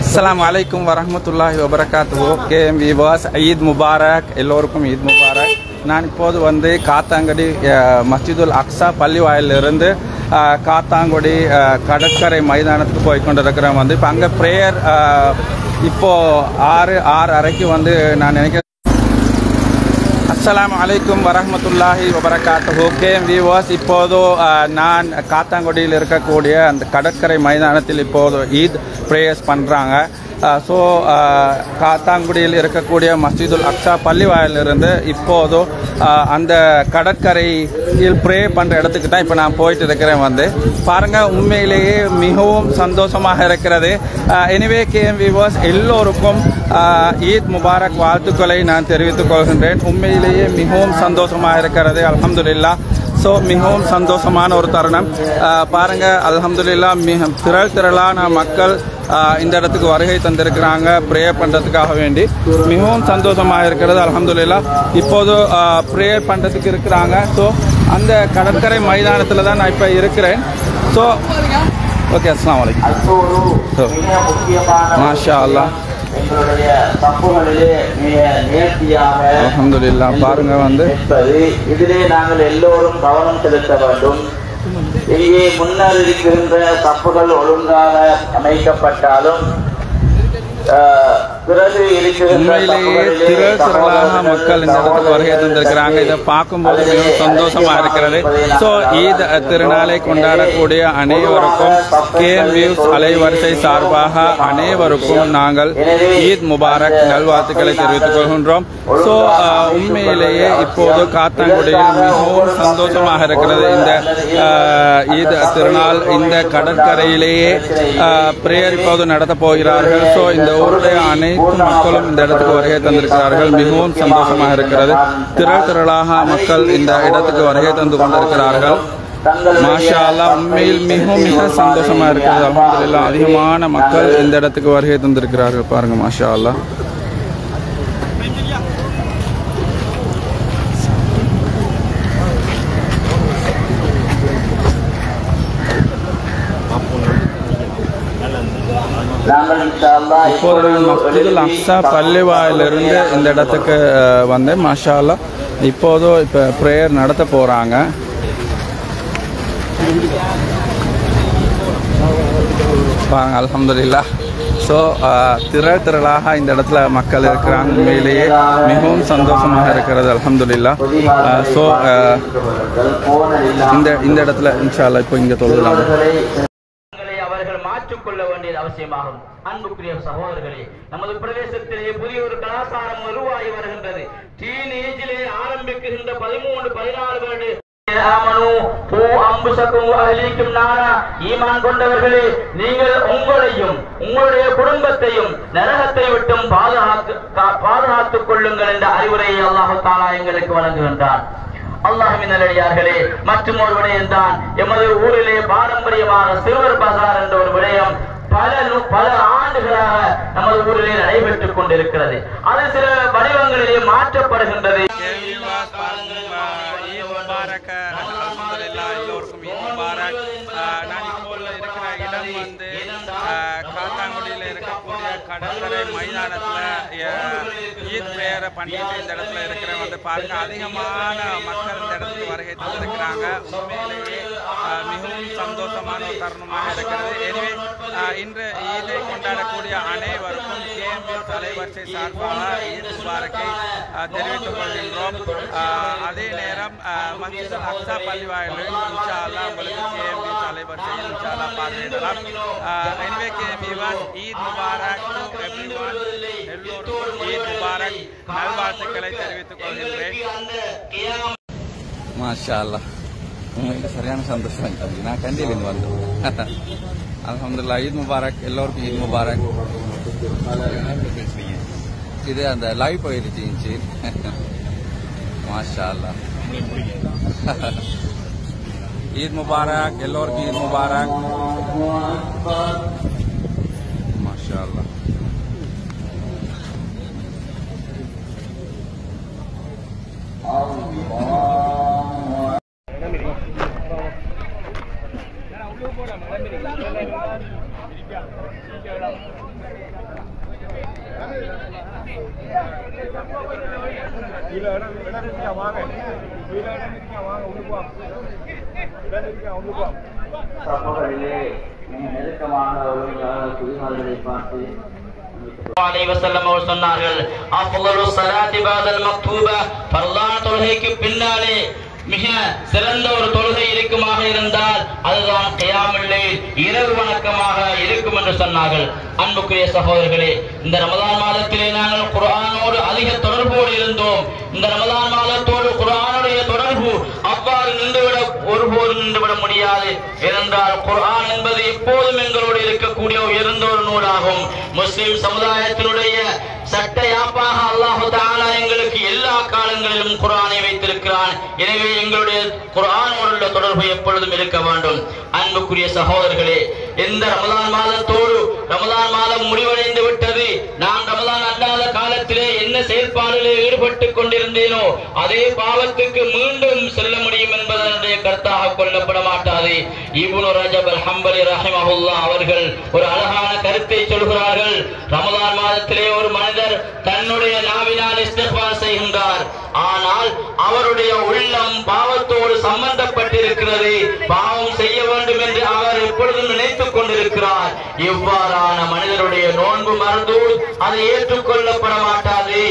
Assalamualaikum warahmatullahi wabarakatuh. KM viewers, Eid Mubarak. எல்லோருக்கும் Eid Mubarak. நான் இப்போது வந்து காத்தாங்குடி மஸ்ஜிதுல் அக்ஸா பள்ளிவாயிலிருந்து காத்தாங்குடி கடற்கரை மைதானத்துக்கு போய் கொண்டிருக்கிறேன். வந்து இப்போ அங்கே ப்ரேயர் இப்போது 6:30க்கு வந்து நான் நினைக்கிறேன். அஸ்ஸலாமு அலைக்கும் வரஹ்மத்துல்லாஹி வபரகாத்துஹு. கேம் வியூவர்ஸ், இப்போது நான் காத்தாங்குடியில் இருக்கக்கூடிய அந்த கடற்கரை மைதானத்தில் இப்போது ஈத் ப்ரேயர்ஸ் பண்ணுறாங்க. ஸோ காத்தாங்குடியில் இருக்கக்கூடிய மஸ்ஜிதுல் அக்ஸா பள்ளிவாயிலிருந்து இப்போது அந்த கடற்கரையில் ப்ரே பண்ணுற இடத்துக்கு தான் இப்போ நான் போயிட்டு இருக்கிறேன். வந்து பாருங்கள், உண்மையிலேயே மிகவும் சந்தோஷமாக இருக்கிறது. எனிவே கேம் வியூவர்ஸ், எல்லோருக்கும் ஈத் முபாரக் வாழ்த்துக்களை நான் தெரிவித்துக் கொள்கின்றேன். உண்மையிலேயே மிகவும் சந்தோஷமாக இருக்கிறது. அல்ஹம்துலில்லாஹ். ஸோ மிகவும் சந்தோஷமான ஒரு தருணம். பாருங்கள், அல்ஹம்துலில்லாஹ் திரளான மக்கள் இந்த இடத்துக்கு வருகை தந்திருக்கிறாங்க ப்ரே பண்ணுறதுக்காக வேண்டி. மிகவும் சந்தோஷமாக இருக்கிறது. அல்ஹம்துலில்லாஹ். இப்போது ப்ரே பண்ணுறதுக்கு இருக்கிறாங்க. ஸோ அந்த கடற்கரை மைதானத்தில் தான் நான் இப்போ இருக்கிறேன். ஸோ ஓகே, அஸ்ஸலாமு அலைக்கும். ஸோ மாஷா அல்லாஹ், அல்ஹம்துலில்லாஹ். பாருங்க, வந்து இதிலே நாங்கள் எல்லோரும் கவனம் செலுத்த வேண்டும். இங்கே முன்னர் இருக்கின்ற தப்புகள் ஒழுங்காக அமைக்கப்பட்டாலும் உண்மையிலேயே திரளாக மக்கள் இந்த இடத்துக்கு வருகை தந்திருக்கிறாங்க. இதை பார்க்கும்போது மிகவும் சந்தோஷமா இருக்கிறது. ஸோ ஈத் திருநாளை கொண்டாடக்கூடிய அனைவருக்கும் கேஎம் வியூஸ் அலைவரிசை சார்பாக அனைவருக்கும் நாங்கள் ஈத் முபாரக் நல்வாழ்த்துக்களை தெரிவித்துக் கொள்கின்றோம். ஸோ உண்மையிலேயே இப்போது காத்தாங்குடியில் மிகவும் சந்தோஷமாக இருக்கிறது. இந்த ஈத் திருநாள் இந்த கடற்கரையிலேயே பிரேயர் இப்போது நடத்தப் போகிறார்கள். ஸோ இந்த ஊருடைய அனைத்து மக்களும் இந்த இடத்துக்கு வருகை தந்திருக்கிறார்கள். மிகவும் சந்தோஷமாக இருக்கிறது. திரளாக மக்கள் இந்த இடத்துக்கு வருகை தந்து கொண்டிருக்கிறார்கள். மாஷா அல்லாஹ், உண்மையில் மிக சந்தோஷமாக இருக்கிறது. அல்ஹம்துலில்லாஹ். அதிகமான மக்கள் இந்த இடத்துக்கு வருகை தந்திருக்கிறார்கள். பாருங்க, மாஷா அல்லாஹ். இப்போது மஸ்ஜிதுல் அக்ஸா பள்ளிவாயிலிருந்து இந்த இடத்துக்கு வந்து மாஷா அல்லாஹ் இப்போது இப்போ ப்ரேயர் நடத்த போகிறாங்க. பாருங்க, அல்ஹம்துலில்லாஹ். ஸோ திரளாக இந்த இடத்துல மக்கள் இருக்கிறாங்க. உண்மையிலேயே மிகவும் சந்தோஷமாக இருக்கிறது. அல்ஹம்துலில்லாஹ். ஸோ இந்த இடத்துல இன்ஷா அல்லாஹ் இப்போ இங்கே தொழுகலாம். மாற்றிக்கொள்ள வேண்டியது அவசியமாகும். அன்புக்குரிய சகோதரர்களே, நமது பிரதேசத்திலே புதிய ஒரு கலாச்சாரம் உருவாகி வருகின்றது. டீனேஜிலே ஆரம்பிக்கின்ற 13-14 வருட ஈமான் கொண்டவர்களே, நீங்கள் உங்களையும் உங்களுடைய குடும்பத்தையும் நரகத்தை விட்டும் பாதுகாத்துக் கொள்ளுங்கள் என்ற அறிவுரையை அல்லாஹ் தஆலா எங்களுக்கு வழங்குகின்றார். அல்லாஹ்வின் நல்லடியார்களே, மற்றும் ஒரு விடயம் தான் எமது ஊரிலே பாரம்பரியமாக சிறுவர் பஜார் என்ற ஒரு விடயம் பல ஆண்டுகளாக நமது ஊரிலே நடைபெற்றுக் கொண்டிருக்கிறது. அது சில வடிவங்களிலே மாற்றப்படுகின்றது. நான் இப்போ இருக்கிற இடம் வந்து காத்தாங்குடியில் இருக்கக்கூடிய கடற்கரை மைதானத்தில் ஈத் பிரேயரை பண்ணிட்டு இந்த இடத்துல இருக்கிற வந்து பாருங்க, அதிகமான மக்கள் இந்த இடத்துக்கு வருகை தந்திருக்கிறாங்க. உண்மையிலேயே மிகவும் சந்தோஷமான ஒரு தருணமாக இருக்கிறது. எனவே இன்று ஈதை கொண்டாடக்கூடிய அனைவருக்கும் கேஎம்பி தலைவரிசை சார்பாக ஈத் முபாரக்கை தெரிவித்துக் கொள்கின்றோம். அதே நேரம் மஸ்ஜிதுல் அக்ஸா பள்ளிவாயிலில் இன்ஷா அல்லாஹ் உங்களுக்கு கேஎம்பி தலைவரிசையில் இன்ஷா அல்லாஹ் பார்வையிடலாம். எனவே KMP Eid Mubarak to everyone. எல்லோருக்கும் ஈத் முபாரக் நல்வாழ்த்துக்களை தெரிவித்துக் கொள்கின்றேன். மாஷா அல்லாஹ், உங்களுக்கு சரியான சந்தோஷம் தம்பி. நான் கண்டியிலிருந்து வந்தேன். அல்ஹம்துலில்லாஹ். ஈத் முபாரக், எல்லோருக்கும் ஈத் முபாரக். இது அந்த லைவ் போயிருச்சு. மாஷா அல்லாஹ். ஈத் முபாரக், எல்லோருக்கும் ஈத் முபாரக். மாஷா அல்லாஹ். Gracias. சொன்னார்கள் பின்னாலே மிக சிறந்த ஒரு தொழுகை இருக்குமாக இருந்தால் அதுதான் கியாமுல் லைல், இரவு வணக்கமாக இருக்கும் என்று சொன்னார்கள். அன்புக்குரிய சகோதரர்களே, இந்த ரமலான் மாதத்திலே நாங்கள் குர்ஆனோடு அதிக தொடர்போடு இருந்தோம். இந்த ரமலான் மாதத்தோடு குர்ஆனுடைய தொடர்பு அவ்வாறு ஒருபோதும் நின்றுவிட முடியாது. ஏனென்றால் குர்ஆன் என்பது எப்போதும் எங்களோடு இருக்கக்கூடிய உயர்ந்த ஒரு நூலாகும். முஸ்லிம் சமுதாயத்தினுடைய சட்ட யாப்பாக அல்லாஹ் தஆலா எங்களுக்கு எல்லா காலங்களிலும் குர்ஆனை வைத்திருக்கிறான். எனவே எங்களுடைய குர்ஆனோடு தொடர்பு எப்பொழுதும் இருக்க வேண்டும். அன்புக்குரிய சகோதரர்களே, இந்த ரமலான் மாதத்தோடு ரமலான் மாதம் முடிவடைந்து விட்டது. நான் ரமலான் அல்லாத காலத்திலே என்ன செயல்பாடுகளில் ஈடுபட்டுக் கொண்டிருந்தேனோ அதே பாவத்துக்கு மீண்டும் செல்ல முடியும் என்பதனுடைய கருத்தாக கொள்ளப்பட மாட்டாது. இப்னு ரஜப் அல்-ஹம்பலி ரஹிமஹுல்லாஹ் அவர்கள் ஒரு அழகான கருத்தை சொல்கிறார்கள். ரமலான் மாதத்திலே ஒரு மனிதர் தன்னுடைய நாவினால் இஸ்திக்பார் செய்கின்றார், ஆனால் அவருடைய உள்ளம் பாவத்தோடு சம்பந்தப்பட்டிருக்கிறது. பாவம் செய்ய வேண்டும் என்று அவர் எப்பொழுதும் நினைத்துக் கொண்டிருக்கிறார். இவ்வாறான மனிதருடைய நோன்பு மர்தூத், அது ஏற்றுக்கொள்ளப்பட மாட்டாது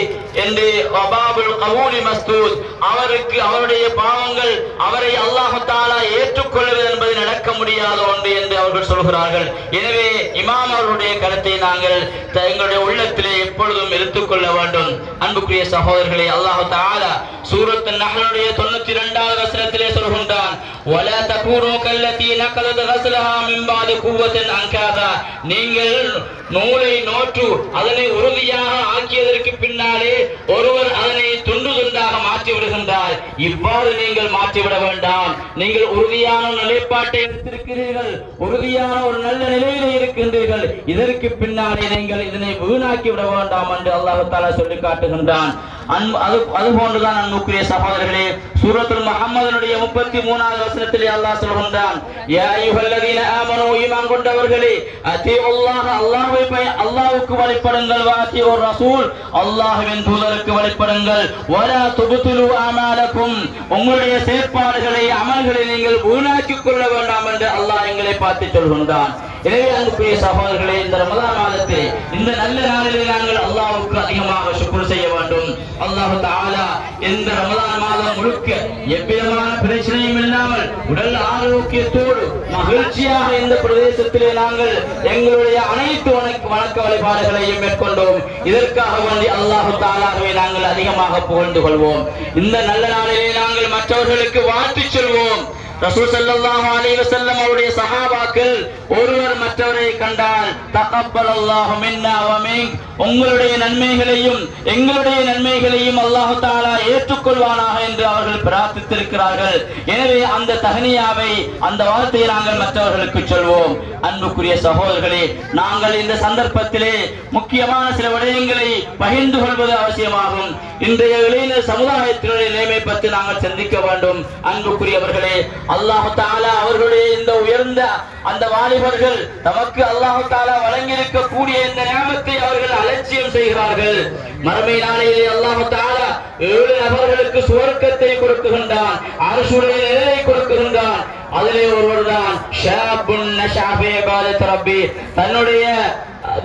என்று வபாபுல் கபூலி மஸ்தூத், அவருக்கு அவருடைய பாவங்கள் அவரை அல்லாஹ் தஆலா ஏற்றுக்கொள்வது என்பது நடக்க முடியாத ஒன்று என்று அவர்கள் சொல்கிறார்கள். எனவே இமாம் அவருடைய கருத்தை நாங்கள் எங்களுடைய உள்ளத்திலே எப்பொழுதும் எடுத்துக்கொள்ள வேண்டும். அன்புக்குரிய சகோதரர்களே, அல்லாஹ் தஆலா சூரத் அன்-நஹ்லுடைய 92வது வசனத்திலே சொல்கின்றான், வலா தகூனு கல்லதி நகலத் கஸ்லஹா மின் பாதி குவத்தின் அன்காதா, நீங்கள் நூலை நோற்று அதனை உறுதியாக ஆக்கியதற்கு பின்னாலே ஒருவர் அதனை துண்டு துண்டாக மாற்றி விடுகின்றார். இவ்வாறு நீங்கள் மாற்றிவிட வேண்டாம். நீங்கள் உறுதியான நிலைப்பாட்டை எடுத்திருக்கிறீர்கள், உறுதியான ஒரு நல்ல நிலையிலே இருக்கின்றீர்கள். இதற்கு பின்னாலே நீங்கள் இதனை வீணாக்கி விட வேண்டாம் என்று அல்லாஹ் தஆலா சொல்லி காட்டுகின்றான். அது போன்றுதான் அன்புக்குரிய சகோதரர்களே, சூரத்துல் முஹம்மதுடைய 33வது வசனத்திலே அல்லாஹ் சொல்கின்றான், யா அய்யுஹல்லதீன ஆமனூ, ஈமான் கொண்டவர்களே, அத்தீஉல்லாஹ, அல்லாஹ்வுக்கு வழிபடுங்கள், வஅத்தீஉர் ரசூல், அல்லாஹ்வின் தூதருக்கு வழிபடுங்கள், வலா துப்திலு அமாலக்கும், உங்களுடைய செயற்பாடுகளை அமல்களை நீங்கள் வீணாக்கிக் கொள்ள வேண்டாம் என்று அல்லாஹ் எங்களை பார்த்து சொல்கின்றான். எனவே அன்புக்குரிய சகோதரர்களே, இந்த ரமலான் மாதத்திலே இந்த நல்ல நாளிலே நாங்கள் அல்லாஹ்வுக்கு அதிகமாக ஷுக்ர் செய்ய வேண்டும். அல்லாஹ் தஆலா இந்த ரமலான் மாதம் முழுக்க எவ்விதமான பிரச்சனையும் இல்லாமல் உடல் ஆரோக்கியத்தோடு மகிழ்ச்சியாக இந்த பிரதேசத்திலே நாங்கள் எங்களுடைய அனைத்து வணக்க வழிபாடுகளையும் மேற்கொண்டோம். இதற்காக வேண்டி அல்லாஹ் தஆலாவை நாங்கள் அதிகமாக புகழ்ந்து கொள்வோம். இந்த நல்ல நாளிலே நாங்கள் மற்றவர்களுக்கு வாழ்த்து சொல்வோம். ரசூல் ஸல்லல்லாஹு அலைஹி வஸல்லம் அவருடைய சஹாபாக்கள் ஒருவர் மற்றவரை கண்டால் தகப்பலல்லாஹு மின்னா வ மின்க், உங்களுடைய நன்மைகளையும் எங்களுடைய நன்மைகளையும் அல்லாஹ் தஆலா ஏற்றுக்கொள்வானாக என்று அவர்கள் பிரார்த்தித்திருக்கிறார்கள். எனவே அந்த தஹ்னியாவை, அந்த வார்த்தையை நாங்கள் மற்றவர்களுக்கு சொல்வோம். அன்புக்குரிய சகோதரர்களே, நாங்கள் இந்த சந்தர்ப்பத்திலே முக்கியமான சில விடயங்களை பகிர்ந்து கொள்வது அவசியமாகும். இன்றைய இளைஞர் சமுதாயத்தினுடைய நிலைமை பற்றி நாங்கள் சிந்திக்க வேண்டும். அன்புக்குரியவர்களே, அல்லாஹ் தஆலா அவர்களுடைய இந்த உயர்ந்த அந்த வாலிபர்கள் நமக்கு அல்லாஹ் தஆலா வழங்கி இருக்கக்கூடிய இந்த நியமத்தை அவர்கள் அலட்சியம் செய்கிறார்கள். மறுமை நாளிலே அல்லாஹ் தஆலா 7 நபர்களுக்கு சுவர்க்கத்தை கொடுக்கின்றான், அர்ஷுடைய நிழலை கொடுக்கின்றான். அதிலே ஒருவர் தான் ஷாபுன் நஷா ஃபீ இபாதத் ரப்பி, தன்னுடைய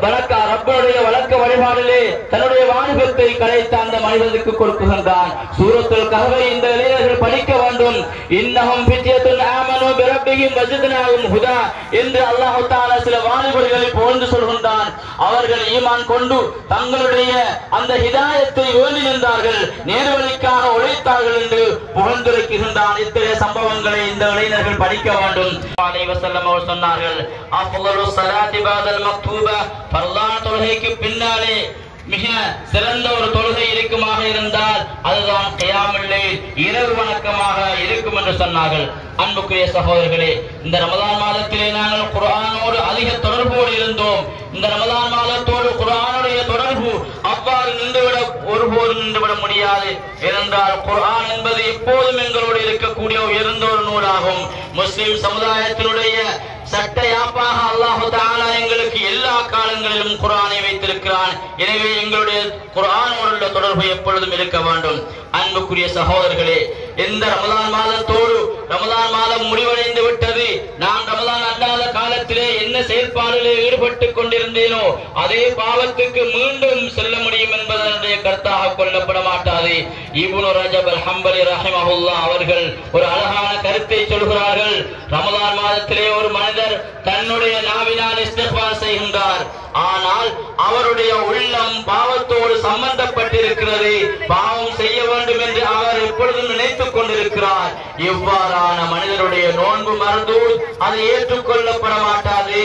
ரப்பனுடைய வழக்க வழிபாடிலே தன்னுடைய வாலிபத்தை கலைத்த அந்த மனிதனுக்கு கொடுக்கின்றான். சூரத்துல் கஹ்ஃபை இந்த இளைஞர்கள் படிக்க வேண்டும். இன்னஹும் ஃபித்யத்துன் ஆமனூ பிரப்பிஹிம் வஜத்னாஹும் ஹுதா என்று அல்லாஹ் தஆலா சில வாலிபர்களை புகழ்ந்து சொல்கின்றான். அவர்கள் ஈமான் கொண்டு தங்களுடைய அந்த ஹிதாயத்தை வேண்டி நின்றார்கள், நேர்வழிக்காக உழைத்தார்கள் என்று புகழ்ந்துரைக்கின்றான். இத்தகைய சம்பவங்களை இந்த இளைஞர்கள் படிக்க வேண்டும். அலைஹி வஸல்லம் அவர்கள் சொன்னார்கள், அஃலலுஸ் ஸலாத்தி பஅதல் மக்தூபா, ஃபர்லான தொழுகைக்கு பின்னாலே மிக சிறந்த ஒரு தொழுகை இருக்குமாக இருந்தால் அதுதான் கியாமுல் லைல், இரவு வணக்கமாக இருக்கும் என்று சொன்னார்கள். அன்புக்குரிய சகோதரர்களே, இந்த ரமலான் மாதத்திலே நாங்கள் குர்ஆனோடு அதிக தொடர்போடு இருந்தோம். இந்த ரமலான் மாதத்தோடு குர்ஆனுடைய தொடர்பு அவ்வாறு ஒருபோதும் நின்றுவிட முடியாது. ஏனென்றால் குர்ஆன் என்பது எப்போதும் எங்களோடு இருக்கக்கூடிய உயர்ந்த ஒரு நூலாகும். முஸ்லிம் சமுதாயத்தினுடைய சட்ட யாப்பாக அல்லாஹ் தஆலா எங்களுக்கு எல்லா காலங்களிலும் குர்ஆனை வைத்திருக்கிறார். சொல்கிறான். எனவே எங்களுடைய குர்ஆனோடு உள்ள தொடர்பு எப்பொழுதும் இருக்க வேண்டும். அன்புக்குரிய சகோதரர்களே, எந்த ரமலான் மாதத்தோடு ரமலான் மாதம் முடிவடைந்து விட்டது, நான் ரமலான் அல்லாத காலத்திலே என்ன செயல்பாடுகளில் ஈடுபட்டுக் கொண்டிருந்தேனோ அதே பாவத்துக்கு மீண்டும் செல்ல முடியும் என்பதனுடைய கருத்தாக கொள்ளப்பட மாட்டாது. இப்னு ரஜப் அல்-ஹம்பலி ரஹிமஹுல்லாஹ் அவர்கள் ஒரு அழகான கருத்தை சொல்கிறார்கள். ரமலான் மாதத்திலே ஒரு மனிதர் தன்னுடைய நாவினால் இஸ்திக்பார் செய்கின்றார், ஆனால் அவருடைய உள்ளம் பாவத்தோடு சம்பந்தப்பட்டிருக்கிறது. பாவம் செய்ய வேண்டும் என்று அவர் எப்பொழுதும் நினைத்துக் கொண்டிருக்கிறார். இவ்வாறான மனிதருடைய நோன்பு மர்தூத், அது ஏற்றுக்கொள்ளப்பட மாட்டாது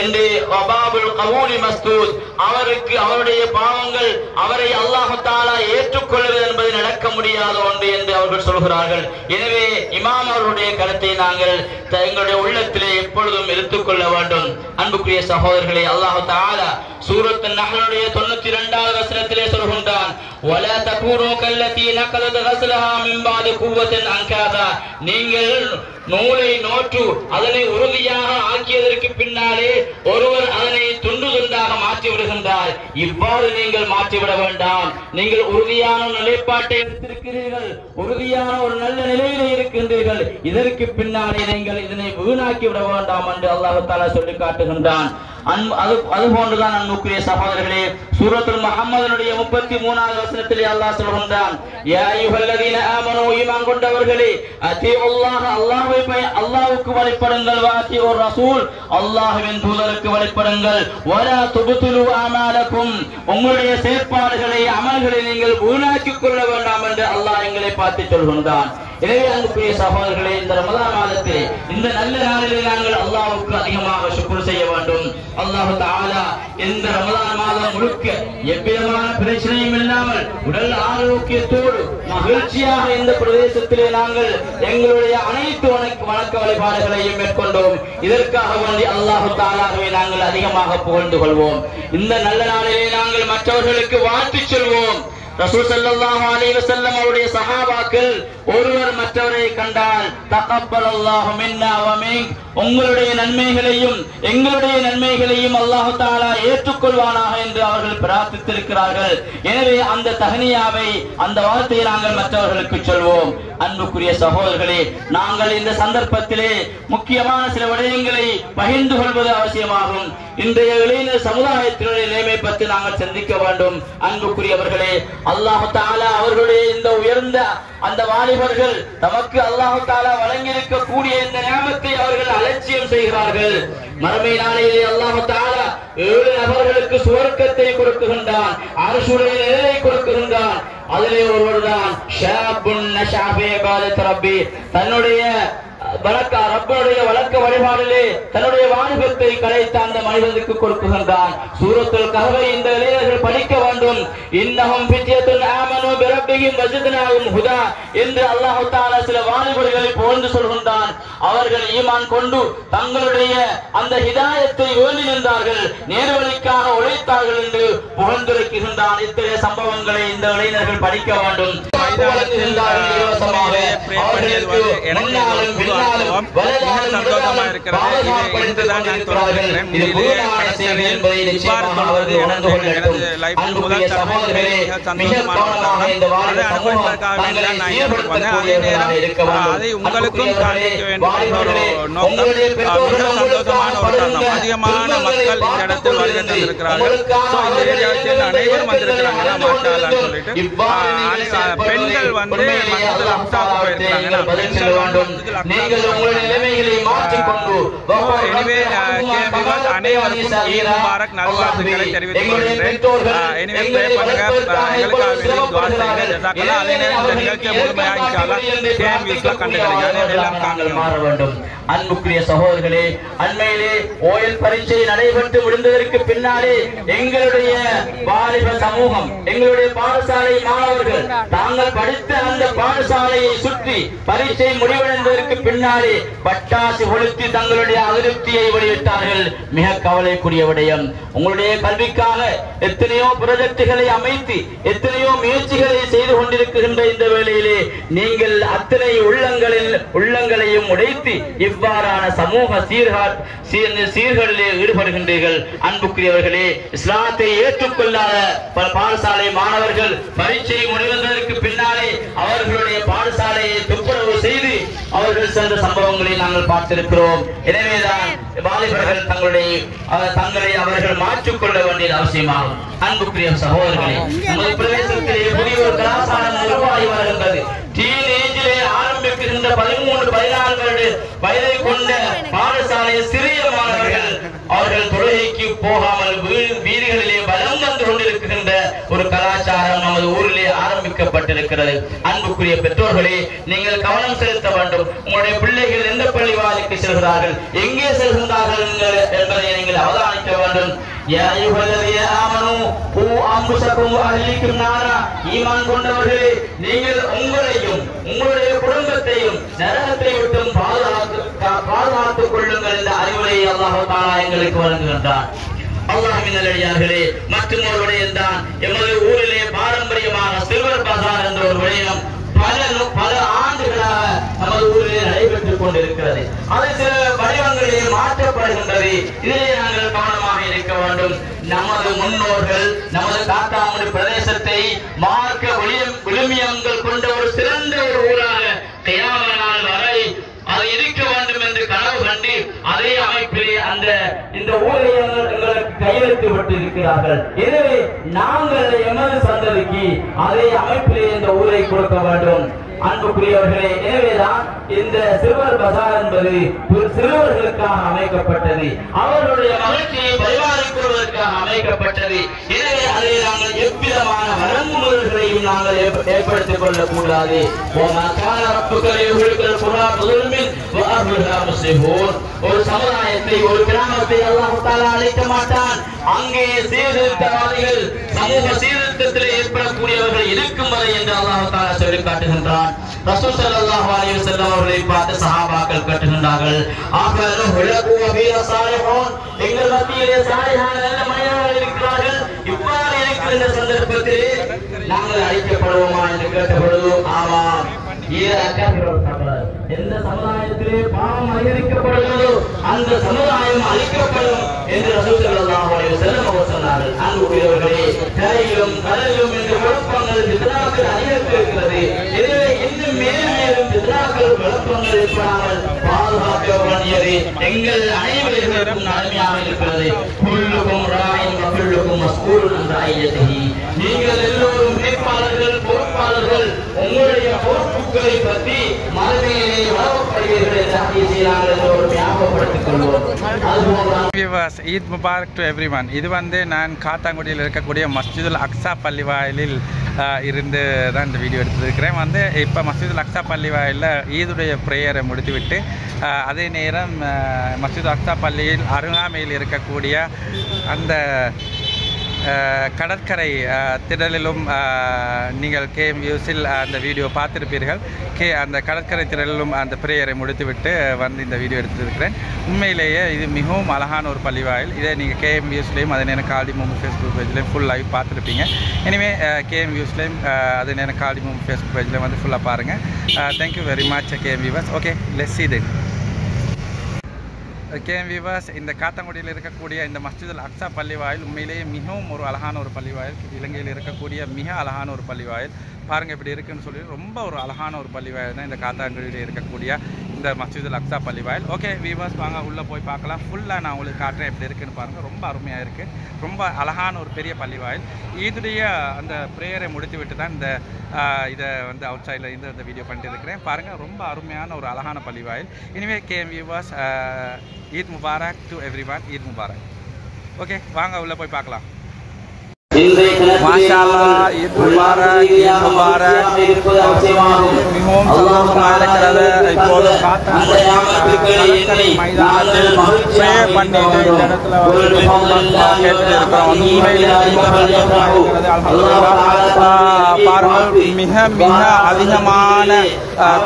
என்று வபாபுல் கபூலி மஸ்தூத், அவருக்கு அவருடைய பாவங்கள் அவரை அல்லாஹ் தஆலா ஏற்றுக்கொள்வது என்பது நடக்க முடியாத ஒன்று என்று அவர்கள் சொல்கிறார்கள். எனவே இமாம் அவருடைய கருத்தை நாங்கள் எங்களுடைய உள்ளத்திலே எப்பொழுதும் எடுத்துக்கொள்ள வேண்டும். அன்புக்குரிய சகோதரர்களே, அல்லாஹ் தஆலா சூரத் அன்-நஹ்லுடைய 92வது வசனத்திலே சொல்கின்றான், வலா தகூனு கல்லதி நகலத் கஸ்லஹா மின் பாதி குவத்தின் அன்காதா, நீங்கள் நூலை நோற்று அதனை உறுதியாக ஆக்கியதற்கு பின்னாலே ஒருவர் அதனை துண்டு துண்டாக மாற்றி விடுகின்றார். இவ்வாறு நீங்கள் மாற்றிவிட வேண்டாம். நீங்கள் உறுதியான நிலைப்பாட்டை எடுத்திருக்கிறீர்கள், உறுதியான ஒரு நல்ல நிலையிலே இருக்கின்றீர்கள், இதற்கு பின்னாலே நீங்கள் இதனை வீணாக்கி விட வேண்டாம் என்று அல்லாஹ் தஆலா சொல்லி காட்டுகின்றான். அது போன்றுதான் அன்புக்குரிய சகோதரர்களே, சூரத்துல் முஹம்மதுடைய 33வது வசனத்திலே அல்லாஹ் சொல்கின்றான், யா அய்யுஹல்லதீன ஆமனூ, ஈமான் கொண்டவர்களே, அத்தீஉல்லாஹ், அல்லாஹ்வுக்கு வழிபடுங்கள், வாத்தீஉர் ரசூல், அல்லாஹ்வின் தூதருக்கு வழிபடுங்கள், வலா துப்திலு அமாலக்கும், உங்களுடைய செயற்பாடுகளை அமல்களை நீங்கள் வீணாக்கிக் கொள்ள வேண்டாம் என்று அல்லாஹ் எங்களை பார்த்து சொல்கின்றான். எனவே அன்புக்குரிய சகோதரர்களே, இந்த ரமலான் மாதத்திலே இந்த நல்ல நாளிலே நாங்கள் அல்லாஹ்வுக்கு அதிகமாக ஷுக்ர் செய்ய வேண்டும். அல்லாஹ் தஆலா இந்த ரமலான் மாதம் முழுக்க எவ்விதமான பிரச்சனையும் இல்லாமல் உடல் ஆரோக்கியத்தோடு மகிழ்ச்சியாக இந்த பிரதேசத்திலே நாங்கள் எங்களுடைய அனைத்து வணக்க வழிபாடுகளையும் மேற்கொண்டோம். இதற்காக வேண்டி அல்லாஹ் தஆலாவை நாங்கள் அதிகமாக புகழ்ந்து கொள்வோம். இந்த நல்ல நாளிலே நாங்கள் மற்றவர்களுக்கு வாழ்த்து சொல்வோம். ரசூல் ஸல்லல்லாஹு அலைஹி வஸல்லம் அவருடைய சஹாபாக்கள் ஒருவர் மற்றவரை கண்டால் தகப்பலல்லாஹு மின்னா வ மின்க், உங்களுடைய நன்மைகளையும் எங்களுடைய நன்மைகளையும் அல்லாஹ் தஆலா ஏற்றுக்கொள்வானாக என்று அவர்கள் பிரார்த்தித்திருக்கிறார்கள். எனவே அந்த தஹ்னியாவை, அந்த வார்த்தையை நாங்கள் மற்றவர்களுக்கு சொல்வோம். அன்புக்குரிய சகோதரர்களே, நாங்கள் இந்த சந்தர்ப்பத்திலே முக்கியமான சில விடயங்களை பகிர்ந்து கொள்வது அவசியமாகும். இன்றைய இளைஞர் சமுதாயத்தினுடைய நிலைமை பற்றி நாங்கள் சிந்திக்க வேண்டும். அன்புக்குரியவர்களே, அல்லாஹ் தஆலா அவர்களுடைய இந்த உயர்ந்த அந்த வாலிபர்கள் தமக்கு அல்லாஹ் தஆலா வழங்கி இருக்கக்கூடிய இந்த நியமத்தை அவர்கள் அலட்சியம் செய்கிறார்கள். மறுமை நாளிலே அல்லாஹ் தஆலா 7 நபர்களுக்கு சுவர்க்கத்தை கொடுக்குகின்றான், அர்ஷுடைய நிழலை கொடுக்குகின்றான். அதிலே ஒருவர்தான் ஷாபுன் நஷா ஃபீ இபாதத் ரப்பி, தன்னுடைய ரப்பனுடைய வழக்க வழிபாடிலே தன்னுடைய வாலிபத்தை கலைத்த அந்த மனிதனுக்கு கொடுக்குகின்றான். சூரத்துல் கஹ்ஃபை இந்த இளைஞர்கள் படிக்க வேண்டும். இன்னஹும் ஃபித்யத்துன் ஆமனூ பிரப்பிஹிம் வஸித்னாஹும் ஹுதா என்று அல்லாஹ் தஆலா சில வாலிபர்களை புகழ்ந்து சொல்கின்றான். அவர்கள் ஈமான் கொண்டு தங்களுடைய அந்த ஹிதாயத்தை வேண்டி நின்றார்கள், நேர்வழிக்காக உழைத்தார்கள் என்று புகழ்ந்துரைக்கின்றான். இத்தகைய சம்பவங்களை இந்த இளைஞர்கள் படிக்க வேண்டும். சந்தோஷமா இருக்கிறது. இன்றுதான் நான் தொடங்குகிறேன். அதை உங்களுக்கும் காண்பிக்க வேண்டும் ஒரு நோக்கம். மிக சந்தோஷமான ஒரு தருணம். அதிகமான மக்கள் இந்த இடத்தில் வருகை தந்திருக்கிறார்கள். இந்த ஏரியாவை சேர்ந்த அனைவரும் வந்திருக்கிறாங்க. மாஷா அல்லாஹ் சொல்லிட்டு பெண்கள் வந்து மஸ்ஜிதுல் அக்ஸாவுக்கு போயிருக்கிறாங்க. பெண்கள் வந்து அனைவருக்கும் ஈத் முபாரக் நல்வாழ்த்துக்களை தெரிவித்துக் கொள்கிறேன். எனவே ப்ரே பண்ணுங்க, எங்களுக்காக துஆ செய்யுங்க. ஜஸாக்கல்லாஹ். அதே நேரம் இந்த நிகழ்ச்சியை முழுமையாக இன்ஷா அல்லாஹ் கேம் வியூஸ்ல கண்டுகளிங்க. எல்லாம் காண அன்புக்குரிய சகோதரர்களே, அண்மையிலே ஓயல் பரீட்சை நடைபெற்று முடிந்ததற்கு பின்னாலே எங்களுடைய வாலிப சமூகம், எங்களுடைய பாடசாலை மாணவர்கள் தாங்கள் தாங்கள் படித்த அந்த பாடசாலையை சுற்றி பரீட்சை முடிவடைந்ததற்கு பின்னாலே பட்டாசு கொளுத்தி தங்களுடைய அதிருப்தியை வெளியிட்டார்கள். மிக கவலைக்குரிய விடயம். உங்களுடைய கல்விக்காக எத்தனையோ ப்ராஜெக்டுகளை அமைத்து எத்தனையோ முயற்சிகளை செய்து கொண்டிருக்கின்ற இந்த வேளையிலே நீங்கள் அத்தனை உள்ளங்களையும் உடைத்து இவ்வாறான சமூக சீர்களிலே ஈடுபடுகின்றீர்கள். அன்புக்குரியவர்களே, இஸ்லாத்தை ஏற்றுக்கொள்ளாத பாடசாலை மாணவர்கள் பரீட்சை முடிவதற்கு பின்னாலே அவர்களுடைய பாடசாலையை துப்புரவு செய்து அவர்கள் சென்ற சம்பவங்களை நாங்கள் பார்த்திருக்கிறோம். எனவேதான் வாலிபர்கள் தங்களை அவர்கள் மாற்றிக்கொள்ள வேண்டியது அவசியமாகும். அன்புக்குரிய சகோதரர்களே, நமது பிரதேசத்திலே புதிய ஒரு கலாச்சாரம் உருவாகி வருகின்றது. டீனேஜிலே ஆரம்பிக்கின்ற 13-14 வயதை கொண்ட பாடசாலை சிறிய மாணவர்கள் அவர்கள் தொழுகைக்கு போகாமல் வீதிகளிலே பலம் வந்து கொண்டிருக்கின்ற ஒரு கலாச்சாரம் நமது ஊரிலே ஆரம்பிக்கப்பட்டிருக்கிறது. அன்புக்குரிய பெற்றோர்களே, நீங்கள் கவனம் செலுத்த வேண்டும். உங்களுடைய பிள்ளைகள் எந்த பள்ளிவாசலுக்கு செல்கிறார்கள், எங்கே செல்கின்றார்கள் என்பதை நீங்கள் அவதானிக்க வேண்டும். ஈமான் கொண்டவர்களே, நீங்கள் உங்களையும் உங்களுடைய குடும்பத்தையும் நரகத்தை விட்டும் பாதுகாத்துக் கொள்ளுங்கள் என்ற அறிவுரையை அல்லாஹ் தஆலா எங்களுக்கு வழங்குகின்றார். அல்லாஹ்வின் நல்லடியார்களே, மற்றும் ஒரு விடயம் தான் எமது ஊரிலே பாரம்பரியமாக சில்வர் பஜார் என்ற ஒரு விடயம் பல ஆண்டுகளாக நமது ஊரிலே நடைபெற்றுக் கொண்டிருக்கிறது. அது சில வடிவங்களிலே மாற்றப்படுகின்றது. இதிலே நாங்கள் கவனமாக இருக்க வேண்டும். நமது முன்னோர்கள் நமது காத்தாங்குடி பிரதேசத்தை மார்க்க விழுமியங்கள் கொண்ட ஒரு சிறந்த ஒரு ஊராக கியாமத் நாள் வரை அது இருக்க வேண்டும் என்று கனவு கண்டு அதே அமைப்பிலே இந்த ஊரை எங்களுக்கு கையெழுத்து விட்டு இருக்கிறார்கள். எனவே நாங்கள் எமது சந்ததிக்கு அதே அமைப்பிலே இந்த ஊரை கொடுக்க வேண்டும். அன்புக்குரியவர்களே, எனவேதான் இந்த சிறுவர் பஜார் என்பது சிறுவர்களுக்காக அமைக்கப்பட்டது. அவர்களுடைய மகிழ்ச்சியை பரிமாறிக்கொள்வதற்காக அமைக்கப்பட்டது. எனவே அதை நாங்கள் எவ்விதமான வரம்புகளையும் நாங்கள் ஏற்படுத்திக் கொள்ளக் கூடாது. ஒரு சமுதாயத்தை ஒரு கிராமத்தை அல்லாஹ் தஆலா அழைக்க மாட்டான். அங்கே சீர்திருத்தவாதிகள் சமூக சீர்திருத்தத்திலே ஏற்படக்கூடியவர்கள் இருக்கும் வரை என்று அல்லாஹ் தஆலா சொல்லி காட்டுகின்றான். ரசூல் ஸல்லல்லாஹு அலைஹி வஸல்லம் அவர்களை பார்த்து சஹாபாக்கள் கேட்டுகின்றார்கள், எங்கள் மத்தியிலே சாலிஹான நல்ல மனிதர்கள் இருக்கிறார்கள். இவ்வாறு இருக்கின்ற சந்தர்ப்பத்திலே நாங்கள் அழைக்கப்படுவோமா என்று கேட்டபொழுது ஆமாம். எந்த சமுதாயத்திலே பாவம் அதிகரிக்கப்படுகிறதோ அந்த சமுதாயம் அழிக்கப்படும் என்று ரசூல் ஸல்லல்லாஹு அலைஹி வஸல்லம் அவர்கள் சொன்னார்கள். அன்புக்குரியவர்களே, கரையிலும் கடலிலும் இந்த குழப்பங்கள் பித்னாக்கள் அதிகரித்திருக்கிறது. எனவே இன்னும் மேலும் பித்னாக்கள் குழப்பங்கள் ஏற்படாமல் பாதுகாக்க வேண்டியது எங்கள் அனைவருக்கும் நன்மையாக இருக்கிறது. குல்லுக்கும் ராயின் வ குல்லுக்கும் மஸ்ஊலுன் அன் ரஅய்யத்திஹி. நீங்கள் எல்லோரும் மேற்பாளர்கள், பொறுப்பாளர்கள். உங்களுடைய பொறுப்புகளை பற்றி மறுமையிலே வழங்கப்படுவீர்கள் என்ற ஹதீஸை நாங்கள் எல்லோரும் ஞாபகப்படுத்திக் கொள்வோம். Eid Mubarak to everyone. இது நான் காத்தாங்குடியில் இருக்கக்கூடிய மஸ்ஜிதுல் அக்ஸா பள்ளிவாயிலில் இருந்து தான் இந்த வீடியோ எடுத்துருக்கிறேன். இப்போ மஸ்ஜிதுல் அக்ஸா பள்ளிவாயிலில் ஈதுடைய ப்ரேயரை முடித்துவிட்டு அதே நேரம் மஸ்ஜிதுல் அக்ஸா பள்ளியில் அருகாமையில் இருக்கக்கூடிய அந்த கடற்கரை திடலிலும் நீங்கள் KM Viewஸில் அந்த வீடியோ பார்த்துருப்பீர்கள். அந்த கடற்கரை திடலிலும் அந்த ப்ரேயரை முடித்துவிட்டு இந்த வீடியோ எடுத்துருக்கிறேன். உண்மையிலேயே இது மிகவும் அழகான ஒரு பள்ளிவாயில். இதை நீங்கள் KM Viewஸ்லேயும் அதே நேரம் காலி மூமு ஃபேஸ்புக் பேஜ்லேயும் ஃபுல் லைவ் பார்த்துருப்பீங்க. எனவே KM Viewஸ்லேயும் அதே நேரம் காலி மூமு ஃபேஸ்புக் பேஜ்லேயும் ஃபுல்லாக பாருங்கள். Thank you very much KM Viewers. Okay, let's see then. KM Viewers, இந்த காத்தாங்குடியில் இருக்கக்கூடிய இந்த மஸ்ஜிதுல் அக்ஸா பள்ளிவாயில் உண்மையிலேயே மிகவும் ஒரு அழகான ஒரு பள்ளிவாயில். இலங்கையில் இருக்கக்கூடிய மிக அழகான ஒரு பள்ளிவாயில். பாருங்கள் எப்படி இருக்குன்னு சொல்லி ரொம்ப ஒரு அழகான ஒரு பள்ளிவாயில் தான் இந்த காத்தாங்குடியில் இருக்கக்கூடிய இந்த மஸ்ஜிதுல் அக்ஸா பள்ளிவாயில். ஓகே வியூவர்ஸ், வாங்க உள்ளே போய் பார்க்கலாம். ஃபுல்லாக நான் உங்களுக்கு காட்டுறேன் எப்படி இருக்குன்னு பாருங்கள். ரொம்ப அருமையாக இருக்குது. ரொம்ப அழகான ஒரு பெரிய பள்ளிவாயில். ஈதுடைய அந்த ப்ரேயரை முடித்து விட்டு தான் இதை அவுட் சைடில் இருந்து இந்த வீடியோ பண்ணிட்டு இருக்கிறேன். பாருங்கள், ரொம்ப அருமையான ஒரு அழகான பள்ளிவாயில். இனிமேல் KM Viewers, Eid Mubarak to everyone. Eid Mubarak. Okay, வாங்க உள்ளே போய் பார்க்கலாம். இன்றைய மாஷா அல்லாஹ், ஈத் முபாரக், ஈத் முபாரக். மிகவும் சந்தோஷமாக இருக்கிறது. இப்போது கடற்கரை மைதானத்தில் ப்ரே பண்ணிட்டு இந்த இடத்துல கேட்டு இருக்கிறோம். உண்மையிலே பாருங்கள், மிக மிக அதிகமான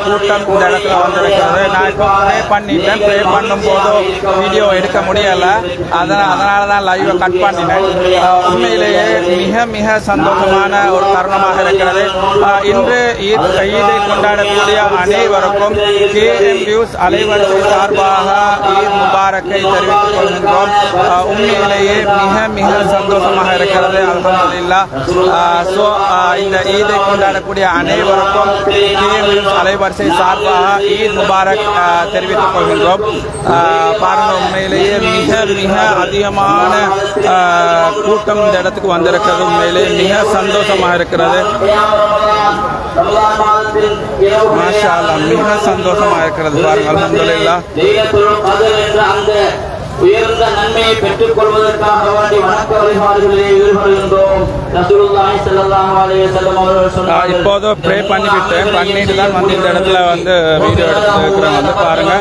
கூட்டம் இந்த இடத்துல வந்திருக்கிறது. நான் இப்போ ப்ரே பண்ணிட்டேன். ப்ரே பண்ணும்போது வீடியோ எடுக்க முடியலை, அதனால தான் லைவை கட் பண்ணினேன். உண்மையிலேயே மிக மிக சந்தோஷமான ஒரு தருணமாக இருக்கிறது. இன்று ஈதை கொண்டாடக்கூடிய அனைவருக்கும் KM நியூஸ் அலைவரிசை சார்பாக ஈத் முபாரக்கை தெரிவித்துக் கொள்கின்றோம். உண்மையிலேயே மிக மிக சந்தோஷமாக இருக்கிறது. அல்ஹம்துலில்லாஹ். ஸோ இந்த ஈதை கொண்டாடக்கூடிய அனைவருக்கும் KM நியூஸ் அலைவரிசை சார்பாக ஈத் முபாரக் தெரிவித்துக் கொள்கின்றோம். பாருங்கள், உண்மையிலேயே மிக மிக அதிகமான கூட்டம் இந்த இடத்துக்கு வந்திருக்கிறது. உண்மையிலேயே மிக சந்தோஷமாக இருக்கிறது. மாஷா அல்லாஹ், மிக சந்தோஷமாக இருக்கிறது. பாருங்கள், அல்ஹம்துலில்லாஹ். உயர்ந்த நன்மையை பெற்றுக் கொள்வதற்காக வேண்டி வணக்க வழிபாடுகளிலே ஈடுபடுகின்றோம். ரசூலுல்லாஹி ஸல்லல்லாஹு அலைஹி வஸல்லம் அவர்கள் சொன்னார்கள், இப்போது ப்ரே பண்ணிட்டு தான் வந்து இந்த இடத்துல வந்து வீடியோ எடுத்துக்கிறோம். வந்து பாருங்க,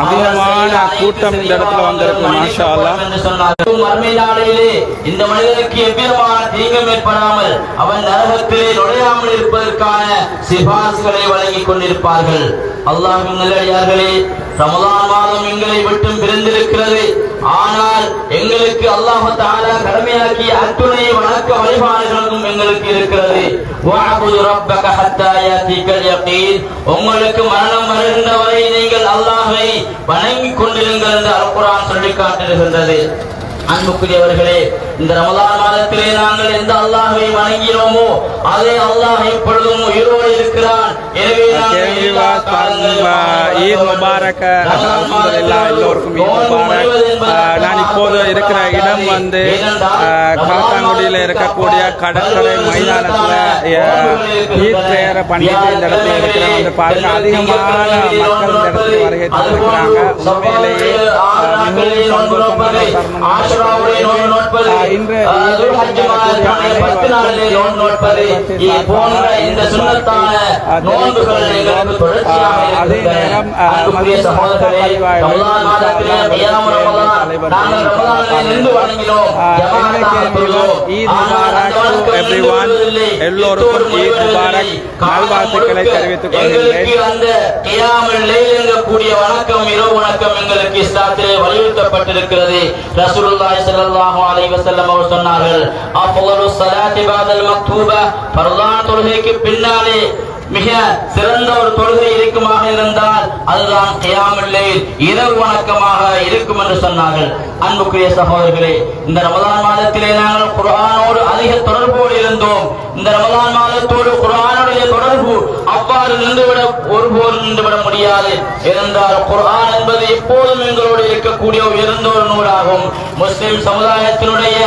அதிகமான கூட்டம் இந்த இடத்துல வந்திருக்கு. மாஷா அல்லாஹ். மறுமை நாளிலே இந்த மனிதனுக்கு எவ்விதமான தீங்கும் ஏற்படாமல் அவன் நரகத்திலே நுழையாமல் இருப்பதற்கான சிபாரிசுகளை வழங்கிக் கொண்டிருப்பார்கள். அல்லாஹ்வின் நல்லடியார்களே, ரமலான் மாதம் எங்களை விட்டும் பிரிந்திருக்கிறது. ஆனால் எங்களுக்கு அல்லாஹ் தஆலா கடமையாக்கிய அத்துணை வணக்க வழிபாடுகளும் எங்களுக்கு இருக்கிறது. வஅபுது ரப்பக ஹத்தா யாதிகல் யகீன். உங்களுக்கு மரணம் வருகின்ற வரை நீங்கள் அல்லாஹ்வை வணங்கிக் கொண்டிருங்கள் என்று அல் குர்ஆன் சொல்லி காட்டுகின்றது. அன்புக்குரியவர்களே, இந்த ரமலான் மாதத்திலே நாங்கள் எந்த அல்லாஹ்வை வணங்கினோமோ அதே அல்லாஹ் இப்பொழுதும் உயிரோடு இருக்கிறான். எனவே ஈத் முபாரக். அல்ஹம்துலில்லாஹ், எல்லோருக்கும் ஈத் முபாரக். நான் இப்போது இருக்கிற இடம் வந்து காத்தாங்குடியில் இருக்கக்கூடிய கடற்கரை மைதானத்தில் ஈத் பிரேயரை பண்ணிட்டு இந்த இடத்துல இருக்கிறேன். வந்து பாருங்க, அதிகமான மக்கள் இந்த இடத்துல வருகை தந்திருக்கிறாங்க. உண்மையிலேயே மிகவும் சந்தோஷமான இன்று அதே நேரம் எல்லோருக்கும் ஈத் முபாரக் நல்வாழ்த்துக்களை தெரிவித்துக் கொள்கிறேன். வணக்கம், இரவு வணக்கம் எங்களுக்கு இஸ்லாத்திலே வலியுறுத்தப்பட்டிருக்கிறது. ரசூலுல்லாஹி ஸல்லல்லாஹு அலைஹி வஸல்லம் அவர்கள் சொன்னார்கள், அஃலலுஸ் ஸலாத்தி பஅதல் மக்தூபா. ஃபர்லான் தொழுகைக்கு பின்னாலே மிக சிறந்த ஒரு தொழுகை இருக்குமாக இருந்தால் அதுதான் கியாமுல் லைல், இரவு வணக்கமாக இருக்கும் என்று சொன்னார்கள். அன்புக்குரிய சகோதரர்களே, இந்த ரமலான் மாதத்திலே நாங்கள் குர்ஆனோடு அதிக தொடர்போடு இருந்தோம். இந்த ரமலான் மாதத்தோடு குர்ஆனுடைய தொடர்பு அவ்வாறு ஒருபோதும் நின்றுவிட முடியாது. ஏனென்றால் குர்ஆன் என்பது எப்போதும் எங்களோடு இருக்கக்கூடிய உயர்ந்த ஒரு நூலாகும். முஸ்லிம் சமுதாயத்தினுடைய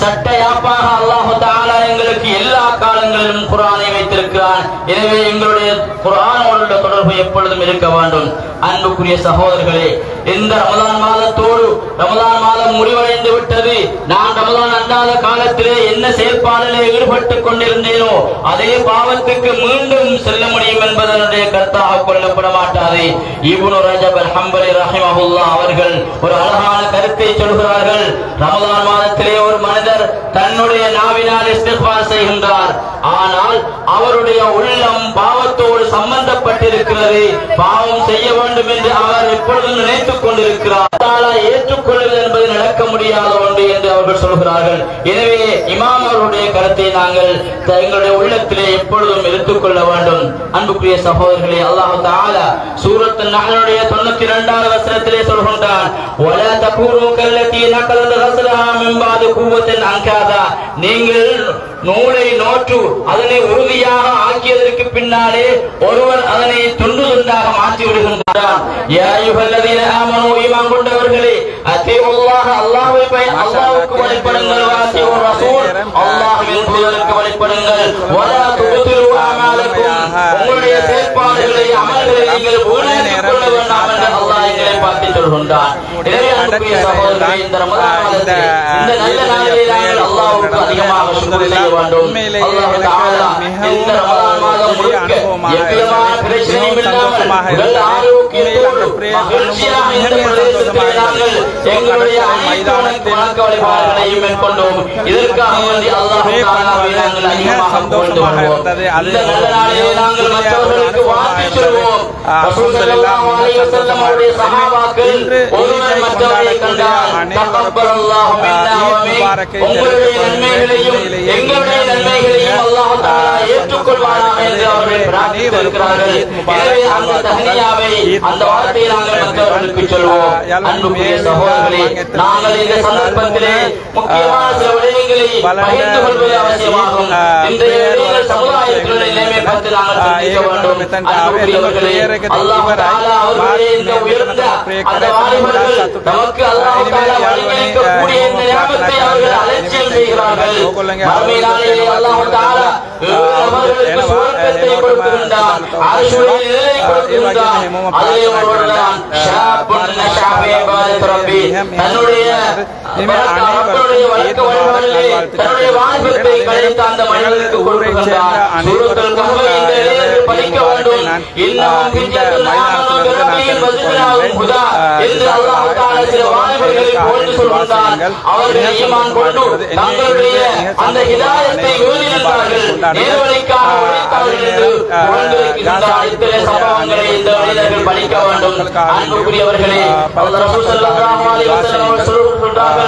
சட்ட யாப்பாக அல்லாஹ் தஆலா எங்களுக்கு எல்லா காலங்களிலும் குர்ஆனை வைத்திருக்கிறான். எனவே எங்களுடைய குர்ஆனோடு தொடர்பு எப்பொழுதும் இருக்க வேண்டும். அன்புக்குரிய சகோதரர்களே, இந்த ரமலான் மாதத்தோடு ரமலான் மாதம் முடிவடைந்து விட்டது. நான் ரமலான் அல்லாத காலத்திலே என்ன செயல்பாடிலே ஈடுபட்டுக் கொண்டிருந்தேனோ அதே பாவத்துக்கு மீண்டும் செல்ல முடியும் என்பதனுடைய கருத்தாக கொள்ளப்பட மாட்டாது. இப்னு ரஜப் அல்-ஹம்பலி ரஹிமஹுல்லாஹ் அவர்கள் ஒரு அழகான கருத்தை சொல்கிறார்கள். ரமலான் மாதத்திலே ஒரு மனிதர் தன்னுடைய நாவினால் இஸ்திக்பார் செய்கின்றார், ஆனால் அவருடைய உள்ளம் பாவத்தோடு சம்பந்தப்பட்டிருக்கிறது. பாவம் செய்ய வேண்டும் என்று அவர் எப்பொழுதும் நினைத்துக் கொண்டிருக்கிறார். ஏற்றுக்கொள்வது என்பது நடக்க முடியாத ஒன்று என்று அவர்கள் சொல்கிறார்கள். எனவே இமாம் அவருடைய கருத்தை நாங்கள் எங்களுடைய உள்ளத்திலே எப்பொழுதும் எடுத்துக்கொள்ள வேண்டும். அன்புக்குரிய சகோதரர்களே, அல்லாஹ் தஆலா சூரத் அன்-நஹ்லுடைய 92வது வசனத்திலே சொல்கின்றான், வலா தகூனு கல்லதி நகலத் ரஸலஹா மின் பாதி குவத்தின் அன்காதா. நீங்கள் நூலை நோற்று அதனை உறுதியாக ஆக்கியதற்கு பின்னாலே ஒருவர் அதனை துண்டு துண்டாக மாற்றி விடுகின்றார். யா அய்யுஹல்லதீன ஆமனூ, ஈமான் கொண்டவர்களே, அத்தீஉல்லாஹ், அல்லாஹ்வுக்கு வழிபடுங்கள், வாத்தியூ ரசூல், அல்லாஹ்வின் தூதருக்கு வழிபடுங்கள். வலா துப்திலு அமாலக்கும், உங்களுடைய செயல்பாடுகளை அமல்களை நீங்கள் வீணாக்கிக் கொள்ள வேண்டாம் என்று அல்லாஹ் எங்களை பார்த்து சொல்கின்றான். எனவே அன்புக்குரிய சகோதரர்களே, இந்த ரமலான் மாதத்திலே இந்த நல்ல நாளிலே நாங்கள் அல்லாஹ்வுக்கு அதிகமாக சுக்ர் செய்ய வேண்டும். அல்லாஹ் தஆலா இந்த ரமலான் மாதம் முழுக்க எவ்விதமான பிரச்சனையும் இல்லாமல் உடல் ஆரோக்கியத்தோடு மகிழ்ச்சியாக இந்த பிரதேசத்தில் நாங்கள் எங்களுடைய அனைத்து வணக்க வழிபாடுகளையும் மேற்கொண்டோம். இதற்காக வேண்டி அல்லாஹ் தஆலாவை நாங்கள் அதிகமாக புகழ்ந்துள்ளோம். இந்த நல்ல நாளிலே நாங்கள் மற்றவர்களுக்கு வாழ்த்து சொல்வோம். ரசூல் ஸல்லல்லாஹு அலைஹி வஸல்லம் அவருடைய சஹாபாக்கள் ஒருவர் மற்றவரை கண்டால் தகப்பரல்லாஹு மின்னா வ மின்கும், உங்களுடைய நன்மைகளையும் எங்களுடைய நன்மைகளையும் அல்லாஹ் தஆலா ஏற்றுக்கொள்வானாக என்று அவர்கள் பிரார்த்தித்திருக்கிறார்கள். எனவே அந்த தஹ்னியாவை அந்த வார்த்தையை நாங்கள் மற்றவர்களுக்கு சொல்வோம். அன்புக்குரிய சகோதரர்களே, நாங்கள் இந்த சந்தர்ப்பத்திலே முக்கியமான சில விடயங்களை பகிர்ந்து கொள்வது அவசியமாகும். இன்றைய இளைஞர் சமுதாயத்தினுடைய நிலைமை பற்றி நாங்கள் சிந்திக்க வேண்டும். அன்புக்குரியவர்களே, அல்லாஹ் தஆலா அவர்களுடைய இந்த உயர்ந்த அந்த வாலிபர்கள் நமக்கு அல்லாஹ் தஆலா வழங்கியிருக்கக்கூடிய இந்த நியமத்தை அவர்கள் அலட்சியம் செய்கிறார்கள். மறுமை நாளிலே அல்லாஹ் தஆலா அவர்களுக்கு சுவர்க்கத்தை கொடுக்கின்றான், அர்ஷுடைய நிழலை கொடுக்கின்றான். அதிலே ஒருவர்தான் ஷாபுன் நஷா ஃபீ இபாதத் ரப்பி, தன்னுடைய வழக்க வழிபாடுகளிலே தன்னுடைய வாலிபத்தை கழித்த அந்த மனிதனுக்கு கொடுக்கின்றான். சூரத்துல் கஹ்ஃபை இந்த இளைஞர்கள் படிக்க வேண்டும். இன்னும் ஃபித்னத்துல் ஆமனு பிரபியின் வஸிலாஹும் ஹுதா என்று அல்லாஹ் தஆலா சில வாலிபர்களை புகழ்ந்து சொல்கின்றான். அவர்கள் ஈமான் கொண்டு தங்களுடைய அந்த ஹிதாயத்தை வேண்டி நின்றார்கள், நேர்வழிக்காக உழைத்தார்கள் என்று புகழ்ந்திருக்கின்றார். இத்தனை சம்பவங்களை இந்த மனிதர்கள் படிக்க வேண்டும். அன்புக்குரியவர்களே, அல்லாஹ் ரசூல் ஸல்லல்லாஹு அலைஹி வஸல்லம் அவர்கள் சொல்கிறார்கள்,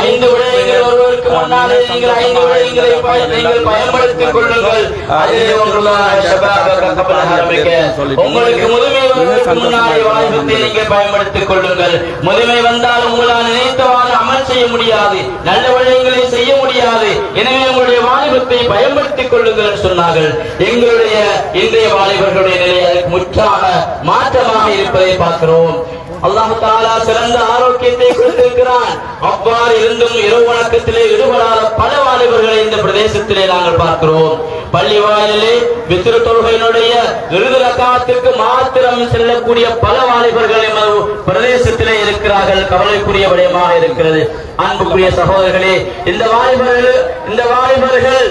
ஐந்து விடயங்கள் ஒருவருக்கு முன்னாலே நீங்கள் ஐந்து விடயங்களை நீங்கள் பயன்படுத்திக் கொள்ளுங்கள். அதிலே ஒன்றுதான் ஷபாபக கப்ல ஹரமிக, உங்களுக்கு முதுமை வருவதற்கு முன்னாலே வாலிபத்தை நீங்கள் பயன்படுத்திக் கொள்ளுங்கள். முதுமை வந்தால் உங்களால் நினைத்தவாறு அமல் செய்ய முடியாது, நல்ல விடயங்களை செய்ய முடியாது. எனவே உங்களுடைய வாலிபத்தை பயன்படுத்திக் கொள்ளுங்கள் என்று சொன்னார்கள். எங்களுடைய இன்றைய வாலிபர்களுடைய நிலை அதற்கு முற்றாக மாற்றமாக இருப்பதை பார்க்கிறோம். அல்லாஹ் தஆலா சிறந்த ஆரோக்கியத்தை கொடுத்திருக்கிறான். அவ்வாறு இருந்தும் இரவு வணக்கத்திலே ஈடுபடாத பல வாலிபர்களை இந்த பிரதேசத்திலே நாங்கள் பார்க்கிறோம். பள்ளி வாயிலே வித்ரு தொழுகையினுடைய இறுதி ரக்காத்திற்கு மாத்திரம் செல்லக்கூடிய பல வாலிபர்கள் பிரதேசத்திலே இருக்கிறார்கள். கவலைக்குரிய விடயமாக இருக்கிறது. அன்புக்குரிய சகோதரர்களே, இந்த வாலிபர்கள்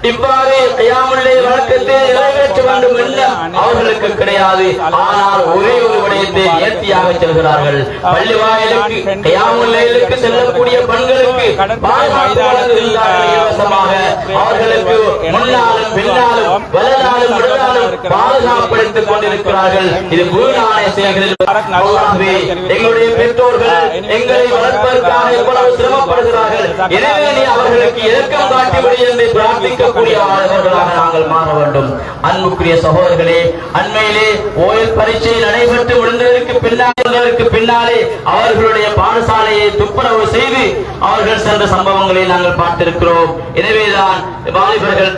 இவ்வாறு கியாமுல் லைல் வணக்கத்தை நிறைவேற்ற வேண்டும் எண்ணம் அவர்களுக்கு கிடையாது. ஆனால் ஒரே ஒரு விடயத்தை நேர்த்தியாக செல்கிறார்கள். பள்ளி வாயிலுக்கு கியாமுல் லைலுக்கு செல்லக்கூடிய பெண்களுக்கு இலவசமாக அவர்களுக்கு முன்னாலும் பின்னாலும் வலனாலும் இடனாலும் பாதுகாப்படுத்திக் கொண்டிருக்கிறார்கள். இது வீணான செயல்களில் எங்களுடைய பெற்றோர்கள் எங்களை வளர்ப்பதற்காக எவ்வளவு சிரமப்படுகிறார்கள். எனவே நீ அவர்களுக்கு இரக்கம் காட்டிவிடு என்று பிரார்த்திக்க நாங்கள் மாற வேண்டும். அன்புக்குரிய சகோதரர்களே, அண்மையிலே ஓயல் பரீட்சை நடைபெற்று முடிந்ததற்கு பின்னாலே அவர்களுடைய பாடசாலையை துப்புரவு செய்து அவர்கள் சென்ற சம்பவங்களை நாங்கள் பார்த்திருக்கிறோம். எனவேதான் வாலிபர்கள்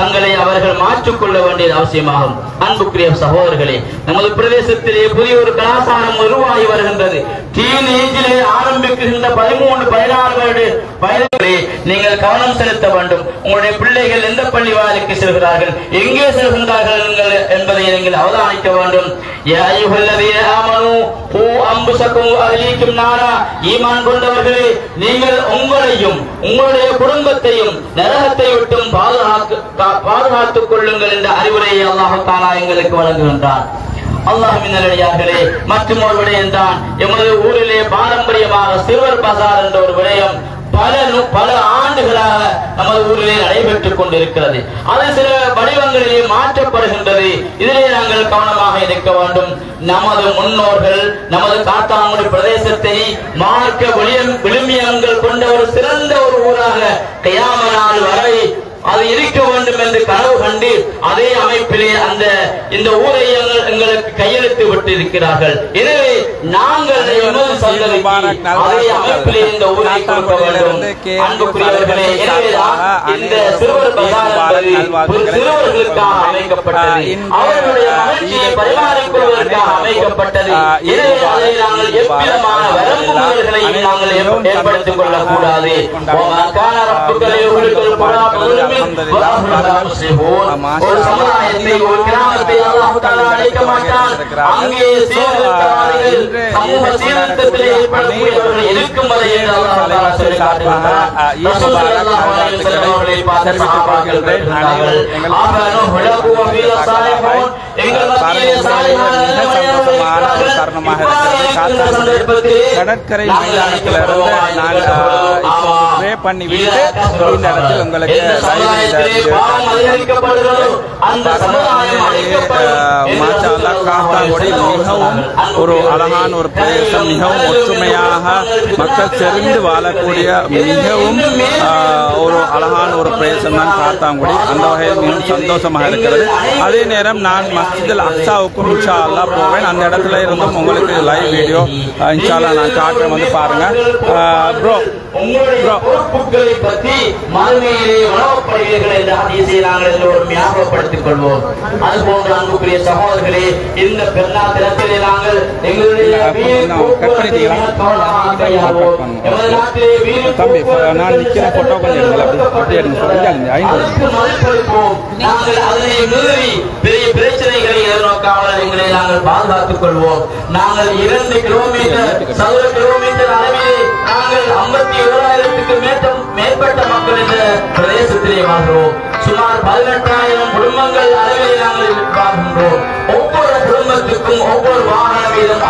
தங்களை அவர்கள் மாற்றிக்கொள்ள வேண்டியது அவசியமாகும். அன்புக்குரிய சகோதரர்களே, நமது பிரதேசத்திலே புதிய ஒரு கலாச்சாரம் உருவாகி வருகின்றது. டீனேஜிலே ஆரம்பிக்கின்ற 13-14 வயதிலே நீங்கள் கவனம் செலுத்த வேண்டும். உங்களுடைய பிள்ளைகள் எந்த பள்ளி வாயிலுக்கு செல்கிறார்கள், எங்கே செல்கின்றார்கள் என்பதை நீங்கள் அவதானிக்க வேண்டும். ஈமான் கொண்டவர்களே, நீங்கள் உங்களையும் உங்களுடைய குடும்பத்தையும் நரகத்தை விட்டும் பாதுகாத்துக் கொள்ளுங்கள் என்ற அறிவுரையை அல்லாஹ் தஆலா எங்களுக்கு வழங்குகின்றார். அல்லாஹ்வின் நல்லடியார்களே, மற்றும் ஒரு விடயம் தான் எமது ஊரிலே பாரம்பரியமாக சிறுவர் பஜார் என்ற ஒரு விடயம் பல ஆண்டுகளாக நமது ஊரிலே நடைபெற்றுக் கொண்டிருக்கிறது. அது சில வடிவங்களிலே மாற்றப்படுகின்றது. இதிலே நாங்கள் கவனமாக இருக்க வேண்டும். நமது முன்னோர்கள் நமது காத்தாங்குடி பிரதேசத்தை மார்க்க விழுமியங்கள் கொண்ட ஒரு சிறந்த ஒரு ஊராக கியாம நாள் வரை அது இருக்க வேண்டும் என்று கனவு கண்டு அதே அமைப்பிலே இந்த ஊரை எங்களுக்கு கையெழுத்து விட்டு இருக்கிறார்கள். எனவே நாங்கள் அதே அமைப்பிலே இந்த ஊரை கொடுக்க வேண்டும். அன்புக்குரியவர்களே, எனவேதான் இந்த சிறுவர் பஜார் என்பது சிறுவர்களுக்காக அமைக்கப்பட்டது, அவர்களுடைய மகிழ்ச்சியை பரிமாறிக்கொள்வதற்காக அமைக்கப்பட்டது. எனவே அதை நாங்கள் எவ்விதமான வரம்புகளையும் நாங்கள் ஏற்படுத்திக் கொள்ளக்கூடாது. ஒரு ஒரு சமுதாயத்தை ஒரு கிராமத்தை அல்லாஹ் தஆலா அழிக்க மாட்டான். அங்கே சீர்திருத்தவாதிகள் சமூக சீர்திருத்தத்தில் ஈடுபடக்கூடியவர்கள் இருக்கும் வரை என்று அல்லாஹ் தஆலா சொல்லி காட்டுகிறார். ரசூல் ஸல்லல்லாஹு அலைஹி வஸல்லம் அவர்களை பார்த்து சஹாபாக்கள் கேட்டார்கள், ஆபனு ஹுலகு வ ஃபீ ஸாலிஹூன், எங்கள் மத்தியிலே சாலிஹான கடற்கரை மைதானத்திலிருந்து நான் ப்ரே பண்ணிவிட்டு இந்த இடத்தில் உங்களுக்கு காத்தாங்குடி மிகவும் ஒரு அழகான ஒரு பிரதேசம், மிகவும் ஒற்றுமையாக மக்கள் செறிந்து வாழக்கூடிய மிகவும் ஒரு அழகான ஒரு பிரதேசம் தான் காத்தாங்குடி. அந்த வகையில் மிகவும் சந்தோஷமாக இருக்கிறது. அதே நேரம் நான் மஸ்ஜிதுல் அக்ஸாவுக்கும் இன்ஷா அல்லாஹ் போவேன். அந்த இடத்துல இருந்தும் உங்களுக்கு லைவ் வீடியோ இன்ஷா அல்லாஹ் நான் காட்டுறேன், வந்து பாருங்க. ப்ரோ பொறுப்புகளை பற்றி மறுமையிலே உணவப்படுவீர்கள் என்ற ஹதீஸை நாங்கள் எல்லோரும் ஞாபகப்படுத்திக் கொள்வோம். அதுபோன்று அன்புக்குரிய சகோதரர்களே, இந்த பெருநாள் தினத்திலே நாங்கள் எங்களுடைய நான் நிக்கிற போட்டோ நாங்கள் அதனை மீறி பெரிய பிரச்சனைகளை எதிர்நோக்காமல் எங்களை நாங்கள் பாதுகாத்துக் கொள்வோம். நாங்கள் 2 கிலோமீட்டர் சதுர கிலோமீட்டர் அளவிலே நாங்கள் 51,000க்கு மேற்பட்ட மக்கள் இந்த பிரதேசத்திலே வாழ்கிறோம். சுமார் 18,000 குடும்பங்கள் அளவிலே நாங்கள் வாழ்கின்றோம். ஒவ்வொரு குடும்பத்துக்கும் ஒவ்வொரு வாகன வீதம்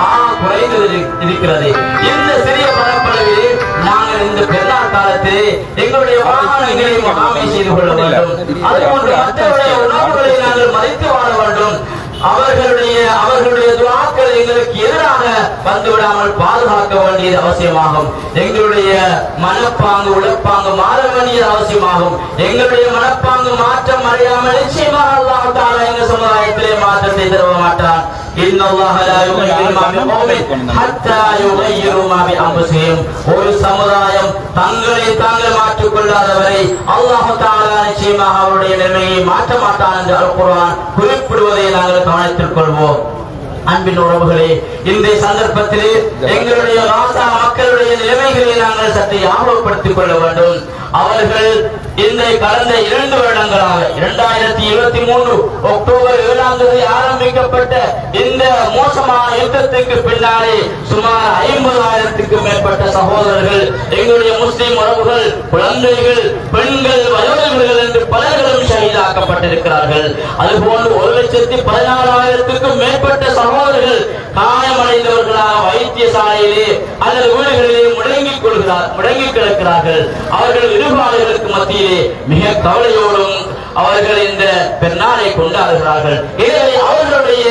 குறைந்து இருக்கிறது. இந்த சிறிய பரப்பளவிலே நாங்கள் இந்த பெருநாள் காலத்திலே எங்களுடைய வாகனங்களை முகாமை செய்து கொள்ள வேண்டும். அதுபோன்று மற்றவருடைய உணவுகளை நாங்கள் மதித்து வாழ வேண்டும். அவர்களுடைய துஆக்கள் எங்களுக்கு எதிராக வந்துவிடாமல் பாதுகாக்க வேண்டியது அவசியமாகும். எங்களுடைய மனப்பாங்கு உழைப்பாங்கு மாற வேண்டியது அவசியமாகும். எங்களுடைய மனப்பாங்கு மாற்றம் அடையாமல் நிச்சயமாக அல்லாஹ் தஆலா எங்கள் சமுதாயத்திலே மாற்றத்தை தர மாட்டான். இன்னல்லாஹ லா யுகையிரு மா பிகௌமின் ஹத்தா யுகையிரு மா பிஅன்ஃபுஸிஹிம். ஒரு சமுதாயம் தங்களை தாங்கள் மாற்றிக் கொள்ளாதவரை அல்லாஹ் தஆலா நிச்சயமாக அவருடைய நிலைமையை மாற்ற மாட்டான் என்று அல் குர்ஆன் குறிப்பிடுவதை நாங்கள் கவனத்தில் கொள்வோம். அன்பின் உறவுகளே, இன்றைய சந்தர்ப்பத்திலே எங்களுடைய ராசா மக்களுடைய நிலைமைகளை நாங்கள் சற்று ஞாபகப்படுத்திக் கொள்ள வேண்டும். அவர்கள் இந்த கடந்த 2 வருடங்களாக 2023 அக்டோபர் 7ஆம் தேதி ஆரம்பிக்கப்பட்ட இந்த மோசமான யுத்தத்துக்கு பின்னாலே சுமார் 50,000க்கு மேற்பட்ட சகோதரர்கள், எங்களுடைய முஸ்லிம் உறவுகள், குழந்தைகள், பெண்கள், வயோதிகர்கள் என்று பலர்களும் ஷஹீதாக்கப்பட்டிருக்கிறார்கள். அதுபோன்று 1,14,000க்கும் மேற்பட்ட சகோதரர்கள் காயமடைந்தவர்களாக வைத்தியசாலையிலே அல்லது வீடுகளிலே முடங்கி கிடக்கிறார்கள். அவர்கள் இருபாடுகளுக்கு மத்தியிலே மிக கவலையோடும் அவர்கள் இந்த பெருநாளை கொண்டாடுகிறார்கள். எனவே அவர்களுடைய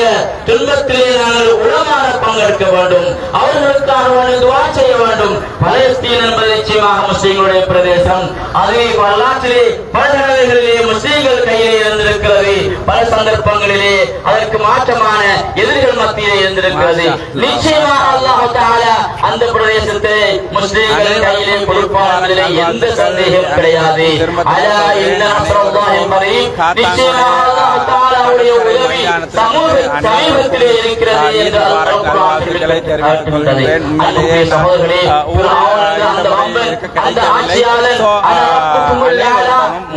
துன்பத்திலே நாங்கள் உளமான பங்கெடுக்க வேண்டும். அவர்களுக்காக துஆ செய்ய வேண்டும். பலஸ்தீன் என்பது நிச்சயமாக முஸ்லிம்களுடைய பிரதேசம். அதே வரலாற்றிலே பல தடவைகளிலே முஸ்லிம்கள் கையிலே இருந்திருக்கிறது. பல சந்தர்ப்பங்களிலே அதற்கு மாற்றமான எதிரிகள் மத்தியிலே இருந்திருக்கிறது. நிச்சயமாக அல்லாஹ் தஆலா அந்த பிரதேசத்தை முஸ்லிம்கள் கையிலே கொடுப்பார் என்பதிலே எந்த சந்தேகமும் கிடையாது. அலா இன்ன நஸ்ரல்லாஹி கரீம். நிச்சயமாக அல்லாஹ் தஆலாவுடைய உதவி சமீபத்திலே இருக்கிறது என்று அல்லாஹ் குர்ஆனிலே தெரிவிக்கின்றது. அன்புக்குரிய சகோதரர்களே, அந்த வம்பன், அந்த ஆட்சியாளர்,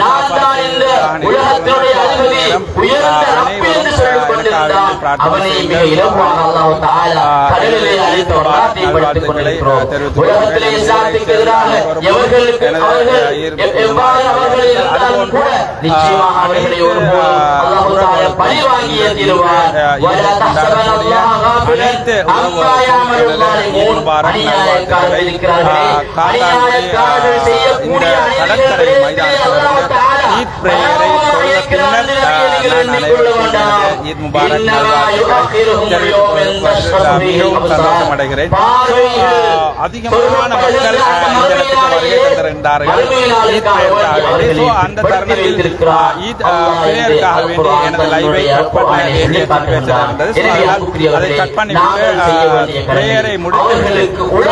நான் தான் இந்த உலகத்தினுடைய அதிபதி, உயர்ந்த ரப்பு என்று சொல்லிக் கொண்டிருந்தான். அவனை மிக இலகுவாக அல்லாஹ் தஆலா கடலிலே அழித்த வரலாற்றை படித்துக் கொண்டிருக்கிறோம். உலகத்திலே இஸ்லாத்துக்கு எதிராக எவர்களுக்கு எவ்வாறு அவர்கள் இருந்தாலும் கூட நிச்சயமாக அவர்களை ஒருபோதும் அல்லாஹ் தஆலா பழி வாங்கியே தீருவார். வலா தஹ்சபன அல்லாஹ் காஃபிலன் அம்மா யஅமலு ஸாலிமூன். அநியாயக்காரர்கள் இருக்கிறார்களே, அநியாயக்காரர்கள் செய்யக்கூடிய அநியாயங்களை அல்லாஹ் தஆலா ஈத் பிரேயரை தொழுத பின்னர் நான் ஈத் முபாரக் மிகவும் சந்தோஷம் அடைகிறேன். அதிகமான மக்கள் இந்த இடத்துக்கு வருகை தந்திருந்தார்கள் ஈத் பிரேயருக்காக. அந்த தருணத்தில் ஈத் பிரேயருக்காக வேண்டி எனது லைவை கட் பண்ண வேண்டிய சிச்சுவேஷன் இருந்தது. அதை கட் பண்ணிவிட்டு பிரேயரை முடித்து எனக்கு ஒரு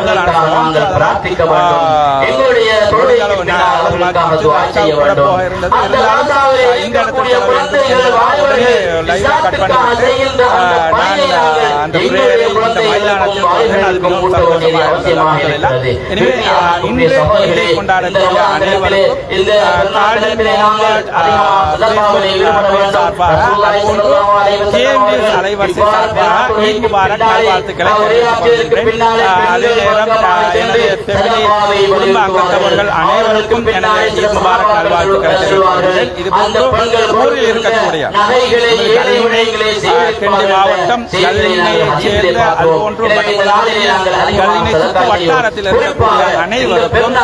முதல் நாங்கள் பிரார்த்திக்க வேண்டும். எங்களுடைய தொழுகைக்கு பின்னால் அவர்களுக்காக துஆ செய்ய வேண்டும். அந்த ராசாவை இருக்கக்கூடிய குழந்தைகள் வாலிபர்கள் இஸ்லாத்துக்காக செய்கின்ற அந்த பணியை நாங்கள் எங்களுடைய குழந்தைகளுக்கும் வாலிபர்களுக்கும் ஊட்ட வேண்டியது அவசியமாக இருக்கிறது. இன்று சகோதரர்களே, இந்த அனைவரும் இந்த நாளிலே நாங்கள் அதிகமாக சதகாவிலே ஈடுபட வேண்டும். ரசூலுல்லாஹி ஸல்லல்லாஹு அலைஹி வஸல்லம் அலைவரிசை சார்பாக ஈத் முபாரக் நல்வாழ்த்துக்களை பின்னாலே அதே நேரம் என்னுடைய குடும்ப அங்கத்தவர்கள் அனைவருக்கும் எனது ஈத் முபாரக் நல்வாழ்த்துக்களை தெரிவிக்கிறேன். இது போன்று ஊரில் இருக்கக்கூடிய கண்டி மாவட்டம் கல்லினையைச் சேர்ந்த அதுபோன்று கல்லினை சுற்று வட்டாரத்தில் இருக்கக்கூடிய அனைவருக்கும்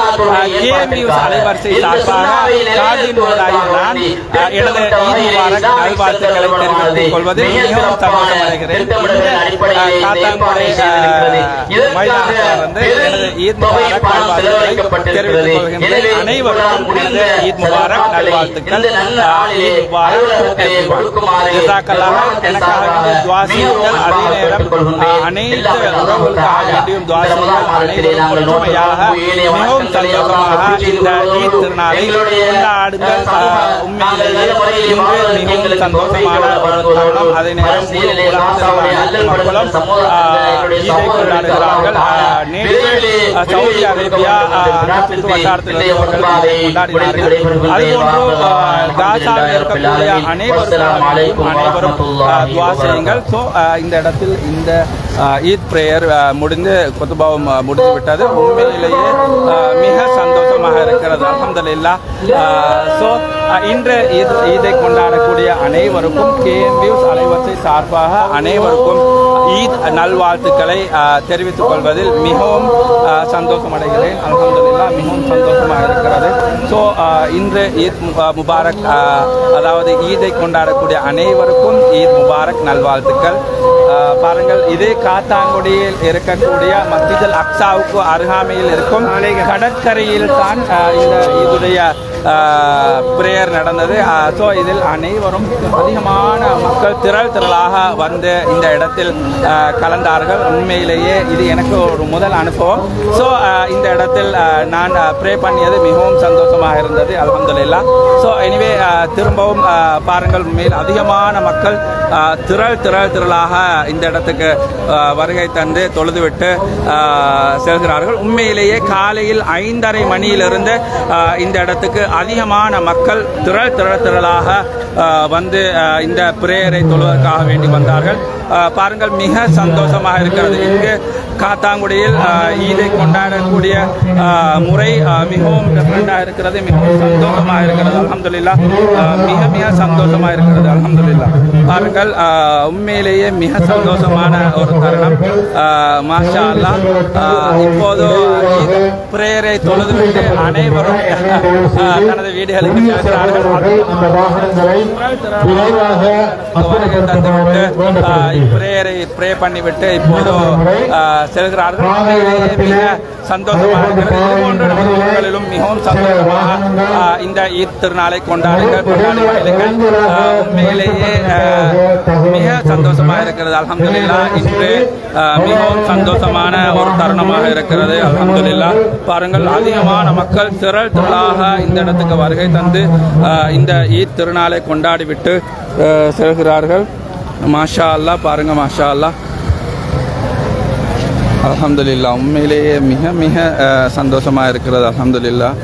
கேஎம்யூஸ் அலைவரிசை சார்பாக காதின் நான் எனது ஈத் முபாரக் நல்வாழ்த்துக்களை தெரிவித்துக் கொள்வதில் மிகவும் சந்தோஷம் அடைகிறேன். காத்தாங்குடி மைதானத்தில் வந்து எனது ஈத் முபாரக் நல்வாழ்த்துக்களை தெரிவித்துக் கொள்கின்றேன். அனைவருக்கும் எனது ஈத் முபாரக் நல்வாழ்த்துக்கள். ஈத் முபாரக் ஜஸாக்கல்லாஹ். எனக்காக துஆ செய்யுங்கள். அதே நேரம் அனைத்து உறவுகளுக்காக வேண்டியும் துஆ செய்யுங்கள். அனைவரும் ஒற்றுமையாக மிகவும் சந்தோஷமாக இந்த ஈத் திருநாளை கொண்டாடுங்கள். உண்மையிலேயே இன்று மிகவும் சந்தோஷமான ஒரு தருணம். அதே நேரம் மக்களும் ஈதை கொண்டாடுகிறார்கள். நேற்று சவுதி அரேபியா சுற்று வட்டாரத்தில் இருந்தவர்கள் கொண்டாடினார்கள். அதுபோன்று காசாவில் இருக்கக்கூடிய அனைவரும் துஆ செய்யுங்கள். ஸோ இந்த இடத்தில் இந்த ஈத் பிரேயர் முடிந்து குத்துபாவும் முடிந்து விட்டது. உண்மையிலேயே மிக சந்தோஷமாக இருக்கிறது. அல்ஹம்துலில்லாஹ். ஸோ இன்று ஈதை கொண்டாடக்கூடிய அனைவருக்கும் கேஎம்யூஸ் அலைவரிசை சார்பாக அனைவருக்கும் ஈத் நல்வாழ்த்துக்களை தெரிவித்துக் கொள்வதில் மிகவும் சந்தோஷம் அடைகிறேன். அல்ஹம்துலில்லாஹ், மிகவும் சந்தோஷமாக இருக்கிறது. ஸோ இன்று ஈத் முபாரக், அதாவது ஈதை கொண்டாடக்கூடிய அனைவருக்கும் ஈத் முபாரக் நல்வாழ்த்துக்கள். பாருங்கள், இதே காத்தாங்குடியில் இருக்கக்கூடிய மஸ்ஜிதுல் அக்ஸாவுக்கு அருகாமையில் இருக்கும் கடற்கரையில் தான் இந்த இதுடைய பிரேயர் நடந்தது. ஸோ இதில் அனைவரும் அதிகமான மக்கள் திரளாக வந்து இந்த இடத்தில் கலந்தார்கள். உண்மையிலேயே இது எனக்கு ஒரு முதல் அனுபவம். ஸோ இந்த இடத்தில் நான் ப்ரே பண்ணியது மிகவும் சந்தோஷமாக இருந்தது. அல்ஹம்துலில்லாஹ். ஸோ எனிவே திரும்பவும் பாருங்கள், உண்மையில் அதிகமான மக்கள் திரளாக இந்த இடத்துக்கு வருகை தந்து தொழுதுவிட்டு செல்கிறார்கள். உண்மையிலேயே காலையில் 5:30 மணியிலிருந்து இந்த இடத்துக்கு அதிகமான மக்கள் திரளாக வந்து இந்த பிரேயரை தொழுவதற்காக வேண்டி வந்தார்கள். பாருங்கள், மிக சந்தோஷமாக இருக்கிறது. இங்கு காத்தாங்குடியில் ஈதை கொண்டாடக்கூடிய முறை மிகவும் டிஃப்ரெண்டாக இருக்கிறது. மிகவும் சந்தோஷமாக இருக்கிறது. அல்ஹம்துலில்லாஹ், மிக சந்தோஷமாக இருக்கிறது. அல்ஹம்துலில்லாஹ். பாருங்கள், உண்மையிலேயே மிக சந்தோஷமான ஒரு தருணம். மாஷா அல்லாஹ். இப்போது பிரேயரை தொழுதுவிட்டு அனைவரும் தனது வீடுகளுக்கு செல்கிறார்கள். பிரேயரை ப்ரே பண்ணிவிட்டு இப்போது செல்கிறார்கள். மிக சந்தோஷமாக இருக்கிறது. இதுபோன்ற ஊர்களிலும் மிகவும் சந்தோஷமாக இந்த ஈத் திருநாளை கொண்டாடி மகிழுங்கள். உண்மையிலேயே மிக சந்தோஷமாக இருக்கிறது. அல்ஹம்துலில்லாஹ், இன்று மிகவும் சந்தோஷமான ஒரு தருணமாக இருக்கிறது. அல்ஹம்துலில்லாஹ். பாருங்கள், அதிகமான மக்கள் திரளாக இந்த இடத்துக்கு வருகை தந்து இந்த ஈத் திருநாளை கொண்டாடிவிட்டு செல்கிறார்கள். மாஷா அல்லாஹ். பாருங்க, மாஷா அல்லாஹ். அல்ஹம்துலில்லாஹ். உண்மையிலேயே மிக சந்தோஷமாக இருக்கிறது. அல்ஹம்துலில்லாஹ்.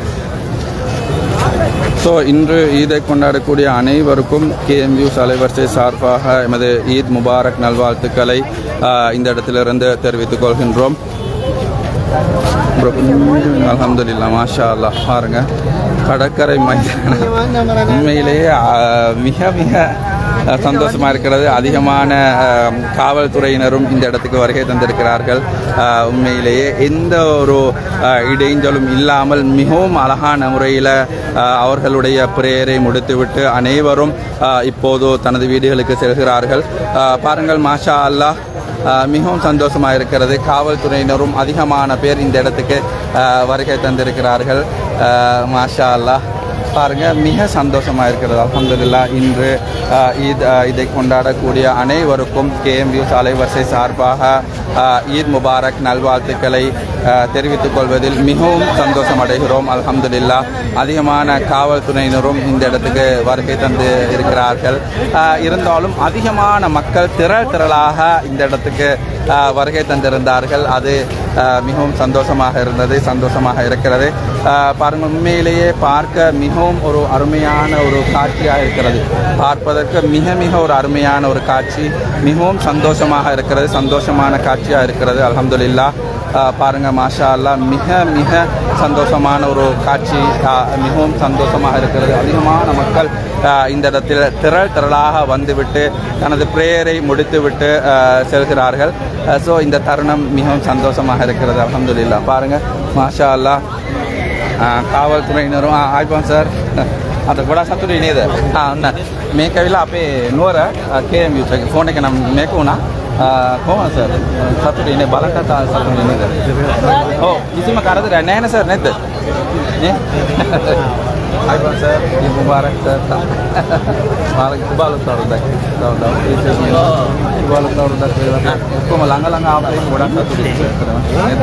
ஸோ இன்று ஈதை கொண்டாடக்கூடிய அனைவருக்கும் கேஎம்யூஸ் அலைவரிசை சார்பாக எமது ஈத் முபாரக் நல்வாழ்த்துக்களை இந்த இடத்திலிருந்து தெரிவித்துக் கொள்கின்றோம். அல்ஹம்துலில்லாஹ். மாஷா அல்லாஹ். பாருங்க, கடற்கரை மைதானம் உண்மையிலேயே மிக சந்தோஷமாக இருக்கிறது. அதிகமான காவல்துறையினரும் இந்த இடத்துக்கு வருகை தந்திருக்கிறார்கள். உண்மையிலேயே எந்த ஒரு இடைஞ்சலும் இல்லாமல் மிகவும் அழகான முறையில் அவர்களுடைய பிரேயரை முடித்துவிட்டு அனைவரும் இப்போது தனது வீடுகளுக்கு செல்கிறார்கள். பாருங்கள், மாஷா அல்லாஹ், மிகவும் சந்தோஷமாக இருக்கிறது. காவல்துறையினரும் அதிகமான பேர் இந்த இடத்துக்கு வருகை தந்திருக்கிறார்கள். மாஷா அல்லாஹ். பாருங்கள் மிக சந்தோஷமாக இருக்கிறது. அல்ஹம்துலில்லாஹ் இன்று இதை கொண்டாடக்கூடிய அனைவருக்கும் KM Views அலைவரிசை சார்பாக ஈத் முபாரக் நல்வாழ்த்துக்களை தெரிவித்துக் கொள்வதில் மிகவும் சந்தோஷம் அடைகிறோம். அல்ஹம்துலில்லாஹ் அதிகமான காவல்துறையினரும் இந்த இடத்துக்கு வருகை தந்து இருக்கிறார்கள். இருந்தாலும் அதிகமான மக்கள் திரளாக இந்த இடத்துக்கு வருகை தந்திருந்தார்கள். அது மிகவும் சந்தோஷமாக இருந்தது, சந்தோஷமாக இருக்கிறது. பாருங்கள், உண்மையிலேயே பார்க்க மிகவும் ஒரு அருமையான ஒரு காட்சியாக இருக்கிறது. பார்ப்பதற்கு மிக மிக ஒரு அருமையான ஒரு காட்சி, மிகவும் சந்தோஷமாக இருக்கிறது, சந்தோஷமான காட்சியாக இருக்கிறது. அல்ஹம்துலில்லாஹ் பாருங்கள், மாஷா அல்லாஹ் மிக மிக சந்தோஷமான ஒரு காட்சி, மிகவும் சந்தோஷமாக இருக்கிறது. அதிகமான மக்கள் இந்த இடத்தில் திரளாக வந்துவிட்டு தனது பிரேயரை முடித்துவிட்டு செல்கிறார்கள். ஸோ இந்த தருணம் மிகவும் சந்தோஷமாக இருக்கிறது. அல்ஹம்துலில்லாஹ் பாருங்கள், மாஷா அல்லாஹ் කාවල්තුරයිනරු ආයිබන් සර් අද ගොඩක් සතුටුයි නේද? ඔන්න මේක ඇවිල්ලා අපේ නුවර KM Views එකේ ෆෝන් එක නම් මේක උනා කොහොමද සර්? සතුටුයි නේ බලකට සතුටුයි නේද? ඔව් කිසිම කරදරයක් නැහැ නේ සර් නේද? නේ? ආයිබන් සර් ඊද් මුබාරක් සර්. මාළගේ කුබාලුත් අවුරුද්දක්. දවස් කුබාලුත් අවුරුද්දක් වේවා. කොහොම ළඟ ආපේ ගොඩක් සතුටුයි නේද?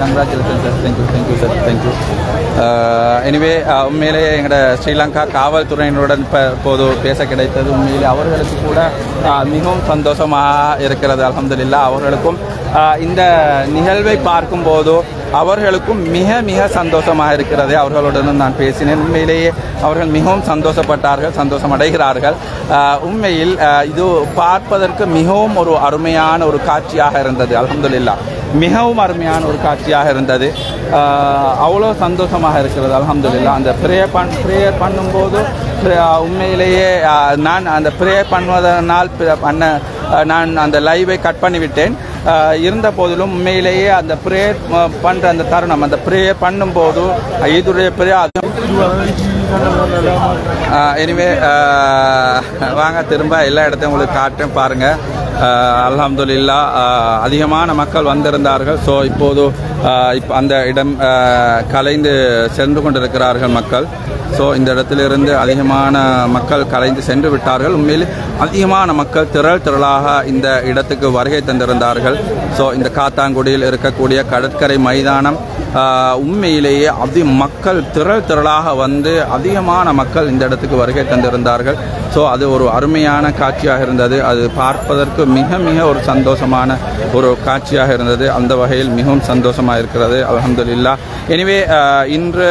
Congratulations, thank you sir, thank you. Anyway, உண்மையிலே எங்களோட ஸ்ரீலங்கா காவல்துறையினருடன் இப்போது பேச கிடைத்தது. உண்மையிலே அவர்களுக்கு கூட மிகவும் சந்தோஷமாக இருக்கிறது. அல்ஹம்துலில்லாஹ் அவர்களுக்கும் இந்த நிகழ்வை பார்க்கும்போது அவர்களுக்கும் மிக மிக சந்தோஷமாக இருக்கிறது. அவர்களுடனும் நான் பேசினேன். உண்மையிலேயே அவர்கள் மிகவும் சந்தோஷப்பட்டார்கள், சந்தோஷம் அடைகிறார்கள். உண்மையில் இது பார்ப்பதற்கு மிகவும் ஒரு அருமையான ஒரு காட்சியாக இருந்தது. அல்ஹம்துலில்லாஹ் மிகவும் அருமையான ஒரு காட்சியாக இருந்தது. அவ்வளோ சந்தோஷமாக இருக்கிறது. அல்ஹம்துலில்லாஹ் அந்த ப்ரேயர் பண்ணும்போது உண்மையிலேயே நான் அந்த ப்ரேயர் பண்ணுவதனால் நான் அந்த லைவை கட் பண்ணிவிட்டேன். இருந்த போதிலும் உண்மையிலேயே அந்த ப்ரேயர் பண்ணுற அந்த தருணம், அந்த ப்ரேயர் பண்ணும்போது ஈதுடைய ப்ரேயர் எனிவே வாங்க திரும்ப எல்லா இடத்தையும் உங்களுக்கு காட்டுறேன் பாருங்கள். அல்ஹம்துலில்லாஹ் அதிகமான மக்கள் வந்திருந்தார்கள். ஸோ இப்போது அந்த இடம் கலைந்து சென்று கொண்டிருக்கிறார்கள் மக்கள். ஸோ இந்த இடத்திலிருந்து அதிகமான மக்கள் கலைந்து சென்று விட்டார்கள். உண்மையில் அதிகமான மக்கள் திரளாக இந்த இடத்துக்கு வருகை தந்திருந்தார்கள். ஸோ இந்த காத்தாங்குடியில் இருக்கக்கூடிய கடற்கரை மைதானம் உண்மையிலேயே மக்கள் திரளாக வந்து அதிகமான மக்கள் இந்த இடத்துக்கு வருகை தந்திருந்தார்கள். ஸோ அது ஒரு அருமையான காட்சியாக இருந்தது. அது பார்ப்பதற்கு மிக மிக ஒரு சந்தோஷமான ஒரு காட்சியாக இருந்தது. அந்த வகையில் மிகவும் சந்தோஷமாக இருக்கிறது. அல்ஹம்துலில்லாஹ். எனிவே இன்று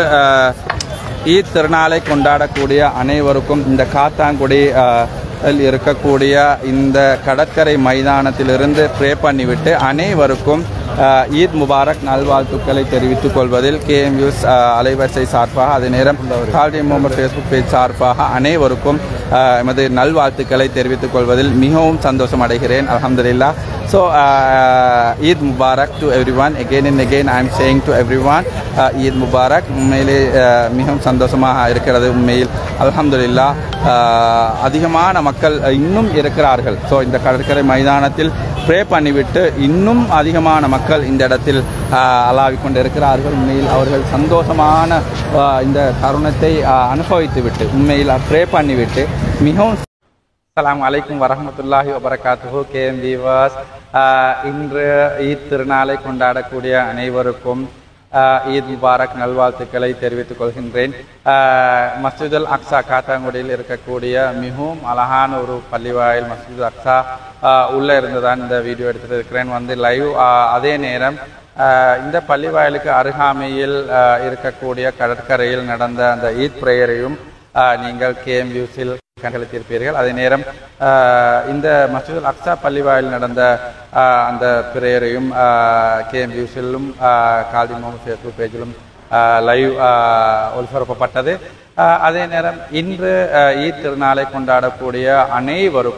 ஈத் திருநாளை கொண்டாடக்கூடிய அனைவருக்கும் இந்த காத்தாங்குடி இருக்கக்கூடிய இந்த கடற்கரை மைதானத்திலிருந்து ப்ரே பண்ணிவிட்டு அனைவருக்கும் ஈத் முபாரக் நல்வாழ்த்துக்களை தெரிவித்துக் கொள்வதில் KM Views அலைவரிசை சார்பாக, அதே நேரம் கால்டி முகமது ஃபேஸ்புக் பேஜ் சார்பாக அனைவருக்கும் எமது நல்வாழ்த்துக்களை தெரிவித்துக் கொள்வதில் மிகவும் சந்தோஷம் அடைகிறேன். அல்ஹம்துலில்லாஹ். So Eid Mubarak to everyone. Again and again I am saying to everyone Eid Mubarak. உண்மையிலே மிகவும் சந்தோஷமாக இருக்கிறது. உண்மையில் அல்ஹம்துலில்லாஹ் அதிகமான மக்கள் இன்னும் இருக்கிறார்கள். ஸோ இந்த கடற்கரை மைதானத்தில் ப்ரே பண்ணிவிட்டு இன்னும் அதிகமான மக்கள் இந்த இடத்தில் அலாவிக் கொண்டு இருக்கிறார்கள். உண்மையில் அவர்கள் சந்தோஷமான இந்த தருணத்தை அனுபவித்துவிட்டு உண்மையில் ப்ரே பண்ணிவிட்டு மிகவும் அஸ்ஸலாமு அலைக்கும் வரஹ்மத்துல்லாஹி வபரகாத்துஹு. KM Viewers, இன்று ஈத் திருநாளை கொண்டாடக்கூடிய அனைவருக்கும் ஈத் முபாரக் நல்வாழ்த்துக்களை தெரிவித்துக் கொள்கின்றேன். மஸ்ஜித் அல் அக்ஸா காத்தாங்குடியில் இருக்கக்கூடிய மிகவும் அழகான ஒரு பள்ளிவாயில் மஸ்ஜித் அக்ஸா உள்ளே இருந்துதான் இந்த வீடியோ எடுத்துகிட்டு இருக்கிறேன் வந்து லைவ். அதே நேரம் இந்த பள்ளிவாயிலுக்கு அருகாமையில் இருக்கக்கூடிய கடற்கரையில் நடந்த அந்த ஈத் பிரேயரையும் நீங்கள் KM Viewஸில் கண்டளித்திருப்பீர்கள். அதே நேரம் இந்த மஸ்ஜித் அல் அக்ஸா பள்ளிவாயில் நடந்த அந்த பிரேயரையும் KM Viewஸிலும் கால்டி முகமது ஃபேஸ்புக் பேஜிலும் லைவ் ஒளிபரப்பப்பட்டது. அதே நேரம் இன்று ஈத் திருநாளை கொண்டாடக்கூடிய அனைவரும்